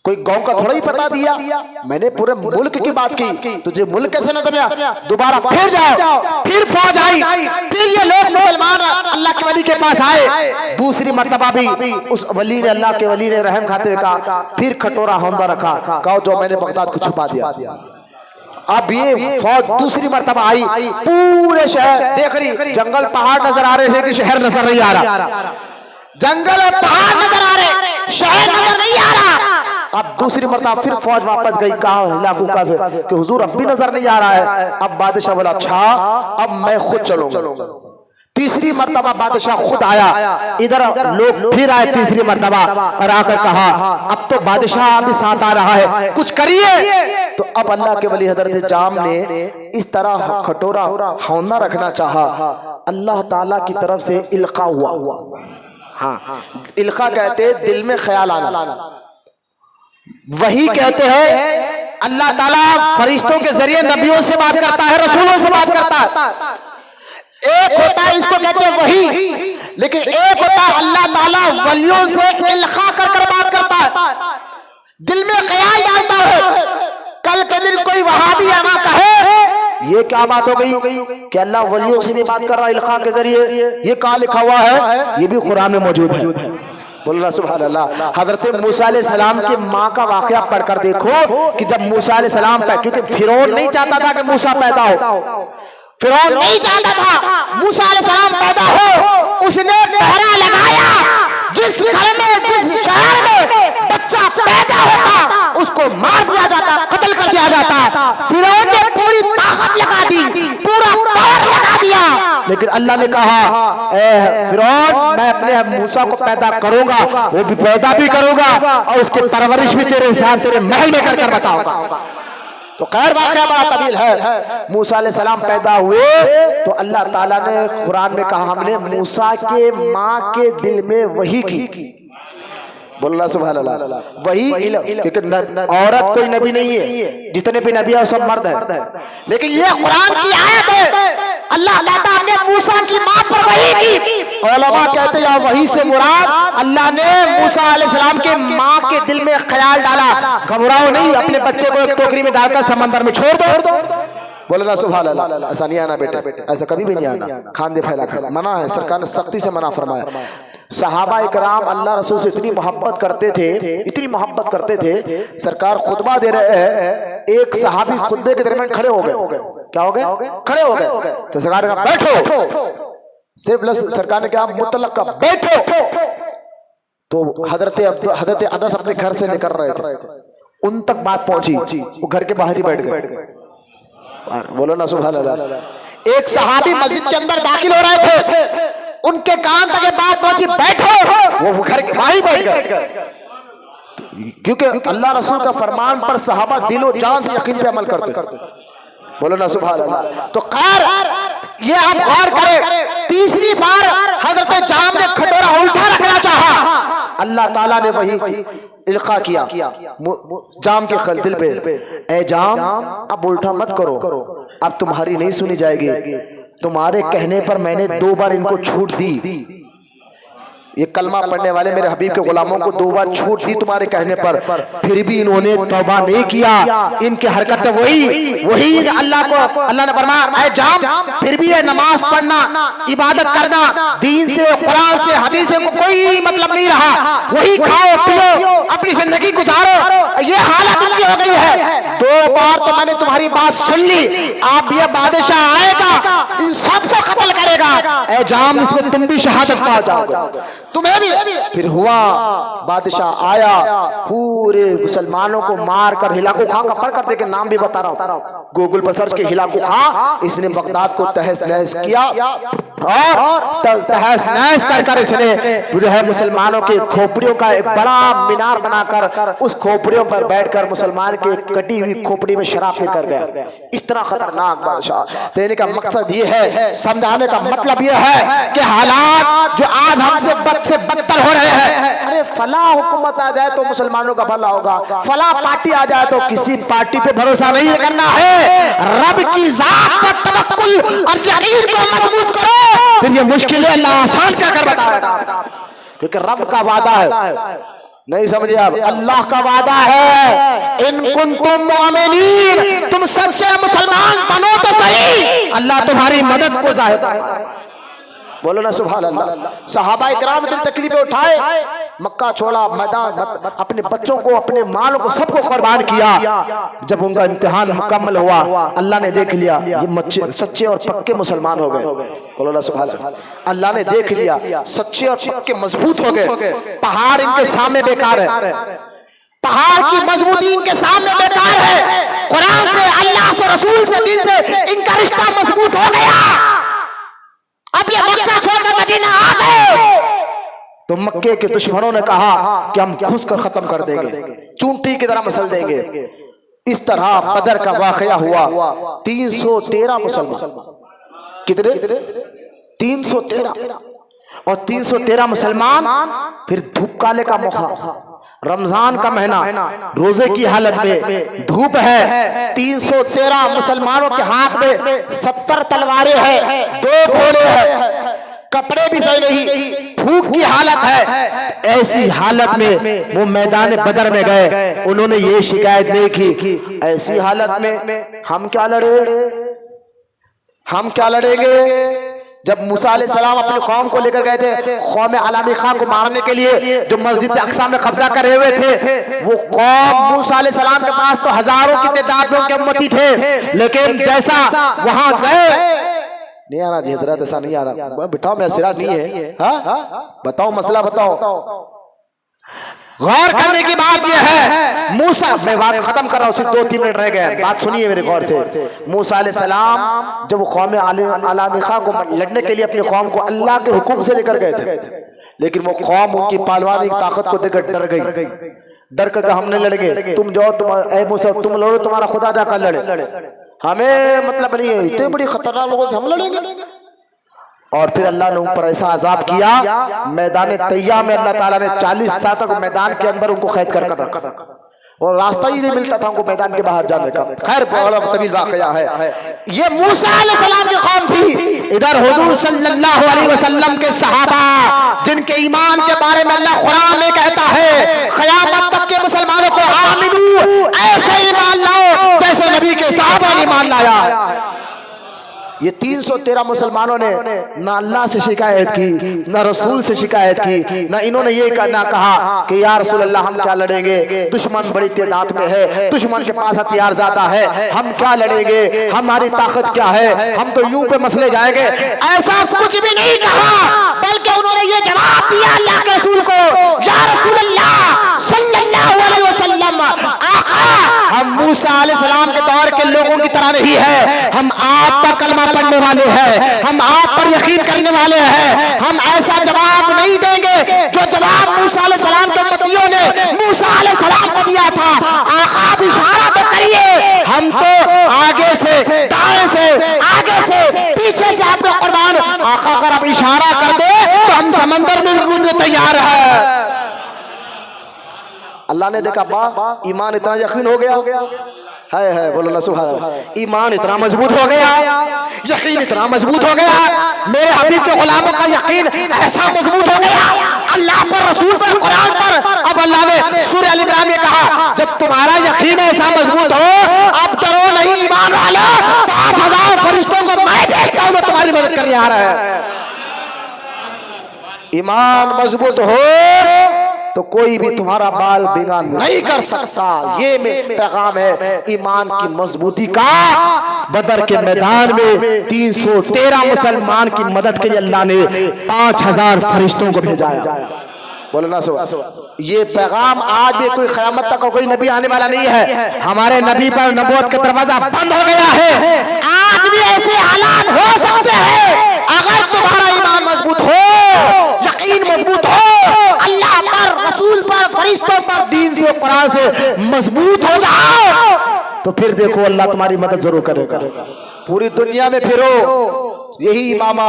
कोई गांव का थोड़ा ही पता दिया, मैंने पूरे मुल्क की बात की, तुझे मुल्क कैसे नजर आया? दोबारा फिर जाओ, फिर फौज आई, फिर ये लोग मुसलमान अल्लाह के वली के पास आए। दूसरी मर्तबा भी उस वली ने, अल्लाह के वली ने रहम खाते हुए कहा, फिर खटोरा हौंदा रखा, कहा जो मैंने बगदाद को छुपा दिया। अब ये फौज दूसरी मर्तबा आई, पूरे शहर देख रही, जंगल पहाड़ नजर आ रहे थे कि शहर नजर नहीं आ रहा, जंगल और पहाड़ नजर आ रहे, शहर नजर नहीं आ रहा। अब दूसरी मर्तबा फिर फौज वापस गई, कहा इलाकों का कि हुजूर अब भी नजर नहीं आ रहा है। अब बादशाह बोला अच्छा अब मैं खुद चलूंगा। तीसरी मर्तबा बादशाह खुद आया, इधर लोग फिर आए तीसरी मर्तबा और आकर कहा अब तो बादशाह भी साथ आ रहा है, कुछ करिए। तो अब अल्लाह के वली हजरत जाम ने इस तरह खटोरा हौना रखना चाहा, अल्लाह ताला की तरफ से इल्का हुआ। हाँ, इल्का कहते दिल में ख्याल आना, वही कहते हैं अल्लाह ताला फरिश्तों के जरिए नबियों से बात करता है, रसूलों से बात करता है। एक होता है इसको कहते हैं वही, लेकिन एक होता है अल्लाह ताला वलियों से इल्का कर बात करता है, दिल में ख्याल डालता है। कल के दिन कोई वहाबी आना कहे ये क्या बात हो गई कि अल्लाह वलियों से भी बात कर रहा है इल्का के जरिए, ये कहाँ लिखा हुआ है? ये भी कुरान में मौजूद है। बोल रहा सुभान अल्लाह। हजरत मूसा अलैहि सलाम की माँ का वाकया पढ़कर देखो कि जब मूसा अलैहि सलाम पे, क्योंकि फिरौन नहीं चाहता था कि मूसा पैदा हो, फिरौन नहीं चाहता था मूसा अलैहि सलाम पैदा हो, उसने पहरा लगाया, जिस घर में जिस शहर में बच्चा पैदा होता उसको मार दिया जाता, कत्ल कर दिया जाता। फिरौन ने पूरी ताकत लगा दी, पूरा पावर लगा दिया, लेकिन अल्लाह ने कहा फिरौन मैं अपने मूसा को पैदा करूंगा, वो भी पैदा भी करूंगा और उसकी परवरिश भी तेरे साथ तेरे महल में कर बताऊंगा। तो खैर वाक़या बड़ा तवील है। मूसा अलैहि सलाम पैदा हुए तो अल्लाह ताला ने कुरान में कहा हमने मूसा के माँ के दिल में वही की। बोलना सुभान अल्लाह। वही क्योंकि औरत कोई नबी नहीं है, जितने भी नबी है सब मर्द है, लेकिन ये कुरान की आयत है। अल्लाह ताला ने मूसा की माँ पर वही की। उलमा कहते हैं वही से मुराद अल्लाह ने मूसा अलैहिस्सलाम के माँ के दिल में ख्याल डाला, घबराओ नहीं, अपने बच्चे को एक टोकरी में डालकर समंदर में छोड़ दो। बोलना सुभान अल्लाह। ऐसा नहीं आना बेटा, ऐसा कभी भी नहीं आना, खान दे फैला कर मना है, सरकार ने सख्ती से मना फरमाया। सहाबा इकराम अल्लाह रसूल से इतनी मोहब्बत करते थे, इतनी मोहब्बत करते थे, सरकार खुतबा दे रहे हैं, एक सहाबी खुतबे के दरमियान खड़े हो गए। क्या हो गए? खड़े हो गए। तो सरकार ने कहा बैठो, सिर्फ सरकार ने कहा मुतलक का बैठो। तो हजरत अनस अपने घर से निकल रहे थे, उन तक बात पहुंची, वो घर के बाहर ही बैठ गए। बोलो ना सुभान अल्लाह। एक सहाबी मस्जिद के अंदर दाखिल हो रहे थे, उनके कान तक ये बात पहुंची बैठो, वो घर के वहीं बैठ गए, क्योंकि अल्लाह रसूल का फरमान पर सहाबा दिलो जान से यकीन पे अमल करते। बोलो ना सुभान अल्लाह। तो खैर ये आप गौर करें, तीसरी बार हजरत जाम ने खटोरा उल्टा रखना चाहा, अल्लाह ताला ने वही इल्का किया जाम के दिल पे, ए जाम अब उल्टा मत करो, अब तुम्हारी नहीं सुनी जाएगी, तुम्हारे कहने पर मैंने 2 बार इनको छूट दी, ये कलमा पढ़ने वाले मेरे हबीब के गुलामों को 2 बार छूट दी तुम्हारे कहने पर, फिर भी इन्होंने तौबा नहीं किया। इनकी हरकत वही अल्लाह को, अल्लाह ने फरमाया ऐ जाम, फिर भी ये नमाज पढ़ना, इबादत करना, दीन से, कुरान से, हदीस से कोई मतलब नहीं रहा। वही खाओ पियो, अपनी जिंदगी गुजारो, ये हालत इनकी हो गई है। 2 बार तो मैंने तुम्हारी बात सुन ली, आप ये बादशाह आएगा, इन सबको कत्ल करेगा। ऐ जाम, इसमें तुम भी शहादत पा जाओगे, तुम्हें भी। फिर हुआ, बादशाह आया, पूरे मुसलमानों को मार कर हिलाकू खां का पढ़ कर देखे, नाम भी बता रहा हूं, गूगल पर सर्च के, हिलाकू खां, इसने बगदाद को तहस नहस किया और तहस नहस कर इसने जो है मुसलमानों के खोपड़ियों का एक बड़ा मीनार बनाकर उस खोपड़ियों पर बैठकर मुसलमान के कटी हुई खोपड़ी में शराब पी कर गया। इस तरह खतरनाक बादशाह। देने का मकसद ये है, समझाने का मतलब ये है कि हालात जो आज हमसे बद से बदतर हो रहे हैं, अरे फला हुकूमत आ जाए तो मुसलमानों का भला होगा, फला पार्टी आ जाए तो किसी पार्टी पे भरोसा नहीं करना है। रब की जात पर तवक्कुल और यकीन को मजबूत करो, फिर ये मुश्किलें अल्लाह आसान कर बताएगा, क्योंकि रब का वादा है। नहीं समझे आप? अल्लाह का वादा है, इन कुंतुम मुमिनीन, तुम सच्चे मुसलमान बनो तो सही, अल्लाह तुम्हारी मदद को जाहिर। बोलो ना सुभान अल्लाह। सहाबा इकराम इतनी तकलीफें उठाए, मक्का छोड़ा, मैदान, अपने बच्चों को, अपने माल को, सबको कुर्बान किया। जब उनका इम्तिहान मुकम्मल हुआ, अल्लाह ने देख लिया ये सच्चे और पक्के मुसलमान हो गए। बोलो ना सुभान अल्लाह। अल्लाह ने देख लिया सच्चे और पक्के मजबूत हो गए। पहाड़ इनके सामने बेकार है, पहाड़ की मजबूती इनके सामने बेकार है। कुरान से, अल्लाह से, रसूल से, दीन से इनका रिश्ता मजबूत हो गया। अब ये मक्का छोड़कर मदीना आ गए तो मक्के के दुश्मनों ने कहा कि हम घुस कर खत्म कर देंगे, चूंटी की तरह मसल देंगे। इस तरह बदर का वाकया हुआ। 313 मुसलमान, कितने? 313, और 313 मुसलमान। फिर धूप काले का मौका, रमजान का महीना, रोजे की हालत में, धूप है, 313 मुसलमानों के हाथ में 70 तलवारें हैं, 2 घोड़े हैं, कपड़े भी सही नहीं, भूख की हालत है। ऐसी हालत में वो मैदान बदर में गए। उन्होंने ये शिकायत नहीं की, ऐसी हालत में हम क्या लड़ेंगे? जब मूसा अलैहिस्सलाम अपनी कौम को लेकर गए थे, कौम अलामी खां को मारने के लिए, जो मस्जिद अक्सा में कब्जा करे हुए थे, वो कौम मूसा अलैहिस्सलाम के पास तो हजारों की तादाद में उनके उम्मती थे, लेकिन जैसा वहां गए, नहीं आ रहा जी हजरत, ऐसा नहीं आ रहा, बिठाओ, मैं सिरा नहीं है, हाँ बताओ मसला बताओ। गौर करने की बात यह है, मूसा, मैं बात खत्म कर रहा हूं, सिर्फ 2-3 मिनट रह गए, बात सुनिए मेरे गौर से। मूसा अलैहिस्सलाम जब कौम अलामी खां को लड़ने के लिए अपनी कौम को अल्लाह के हुक्म से लेकर गए थे, लेकिन वो कौम उनकी पहलवानी की ताकत को देखकर डर गई। डर कर हम नहीं लड़ेंगे, तुम जाओ, तुम मूसा तुम लड़ो, तुम्हारा खुदा जाकर लड़े, हमें मतलब नहीं है, इतने बड़ी खतरनाक लोगों से हम लड़ेंगे। और फिर अल्लाह ने ऊपर ऐसा अजाब किया, मैदान तैया में अल्लाह ताला ने 40 साल तक मैदान के अंदर उनको कैद कर रखा, और रास्ता ही नहीं मिलता था उनको मैदान के बाहर जाने का। खैर तवील वाकया है। ये मूसा अलैहिस्सलाम की कौम थी, इधर हुजूर सल्लल्लाहु अलैहि वसल्लम के सहाबा, जिनके ईमान के बारे में अल्लाह कुरान में कहता है, क़यामत तक के मुसलमानों को आमिनू, ऐसे ईमान लाओ जैसे नबी के सहाबा ने ईमान लाया। ये 313 मुसलमानों ने ना अल्लाह से शिकायत की, ना रसूल से शिकायत की, ना इन्होंने ये ना कहा कि या रसूल अल्लाह हम क्या लड़ेंगे, दुश्मन बड़ी तादाद में है, दुश्मन के पास हथियार ज्यादा है, हम क्या लड़ेंगे, हमारी ताकत क्या है, हम तो यूं पे मसले जाएंगे, ऐसा कुछ भी नहीं कहा। बल्कि उन्होंने ये जवाब दिया अल्लाह के रसूल को, या रसूल अल्लाह सल्लल्लाहु अलैहि वसल्लम, आका हम मूसा अलैहिस्सलाम के दौर के लोगों की तरह नहीं है, हम आप पर कलमा पढ़ने वाले हैं, हम आप पर यकीन करने वाले हैं, हम ऐसा जवाब नहीं देंगे जो जवाब मूसा अलैहिस्सलाम के उम्मतियों ने मूसा अलैहिस्सलाम को दिया था। आका आप इशारा तो करिए, हम तो आगे से, दाएं से, आगे से, पीछे से आपके कुर्बान। आका अगर आप इशारा कर दे तो हम समंदर में कूदने तैयार है। अल्लाह ने देखा बा ईमान इतना यकीन हो गया है, बोलो ना सुभान अल्लाह। ईमान इतना मजबूत हो गया, यकीन इतना मजबूत हो गया, मेरे हबीब के गुलामों का यकीन ऐसा मजबूत हो गया, अल्लाह पर, रसूल पर, कुरान पर। अब अल्लाह ने सूरह अल इमरान में कहा, जब तुम्हारा यकीन ऐसा मजबूत हो, अब डरो नहीं ईमान वाला, 5000 फरिश्तों को मैं भेजता हूं जो तुम्हारी मदद करने आ रहा है। ईमान मजबूत हो तो कोई भी तुम्हारा बाल बिगाड़ नहीं कर सकता। ये पैगाम है ईमान की मजबूती का। बदर के मैदान में 313 मुसलमान की मदद के लिए अल्लाह ने 5000 फरिश्तों को भेजाया। बोलो ना सुबह। ये पैगाम आज भी कोई क़यामत तक कोई नबी आने वाला नहीं है। हमारे नबी पर नबूवत का दरवाजा बंद हो गया है। आज भी ऐसे हालात हो सकते हैं। अगर तुम्हारा ईमान मजबूत हो, यकीन मजबूत हो, अल्लाह पर, रसूल पर, फरिश्तों पर, दीन से, कुरान से मजबूत हो जाओ, तो फिर देखो अल्लाह तुम्हारी मदद जरूर करेगा। पूरी दुनिया में फिरो, यही इमामा,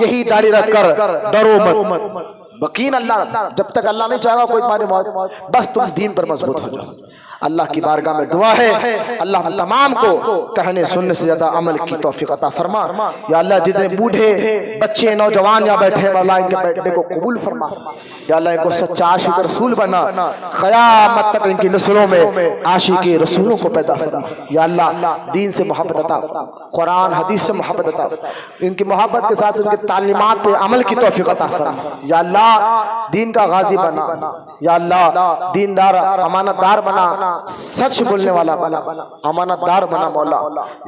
यही दाढ़ी रखकर डरो मत। यकीन अल्लाह, जब तक अल्लाह नहीं चाहेगा कोई तुम्हारे मौत, बस तुम दीन पर मजबूत हो जाओ। अल्लाह की बारगाह में दुआ है, अल्लाह हम तमाम को कहने सुनने से ज्यादा अमल की तौफीक अता फरमा। या अल्लाह जितने बूढ़े बच्चे नौजवान यहाँ बैठे हैं, अल्लाह इनके बैठने को कबूल फरमा। या अल्लाह इनको सच्चा आशिक रसूल बना, क़यामत तक इनकी नस्लों में आशिक रसूलों को पैदा फरमा। या अल्लाह दीन से मोहब्बत अता, कुरान हदीस से मोहब्बत अता, इनकी मोहब्बत के साथ उनकी तालीमात पे अमल की तौफीक अता फरमा। या अल्लाह दीन का गाजी बना। या अल्लाह दीनदार अमानतदार बना, सच बोलने वाला बना, अमानतदार बना मौला।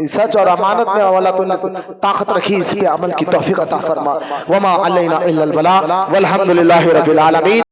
सच और अमानत में मौला तूने ताकत रखी, इस पे अमल की तौफीक अता फरमा। वमा अलैना इल्लल बलाग वल्हम्दुलिल्लाहि रब्बिल आलमीन।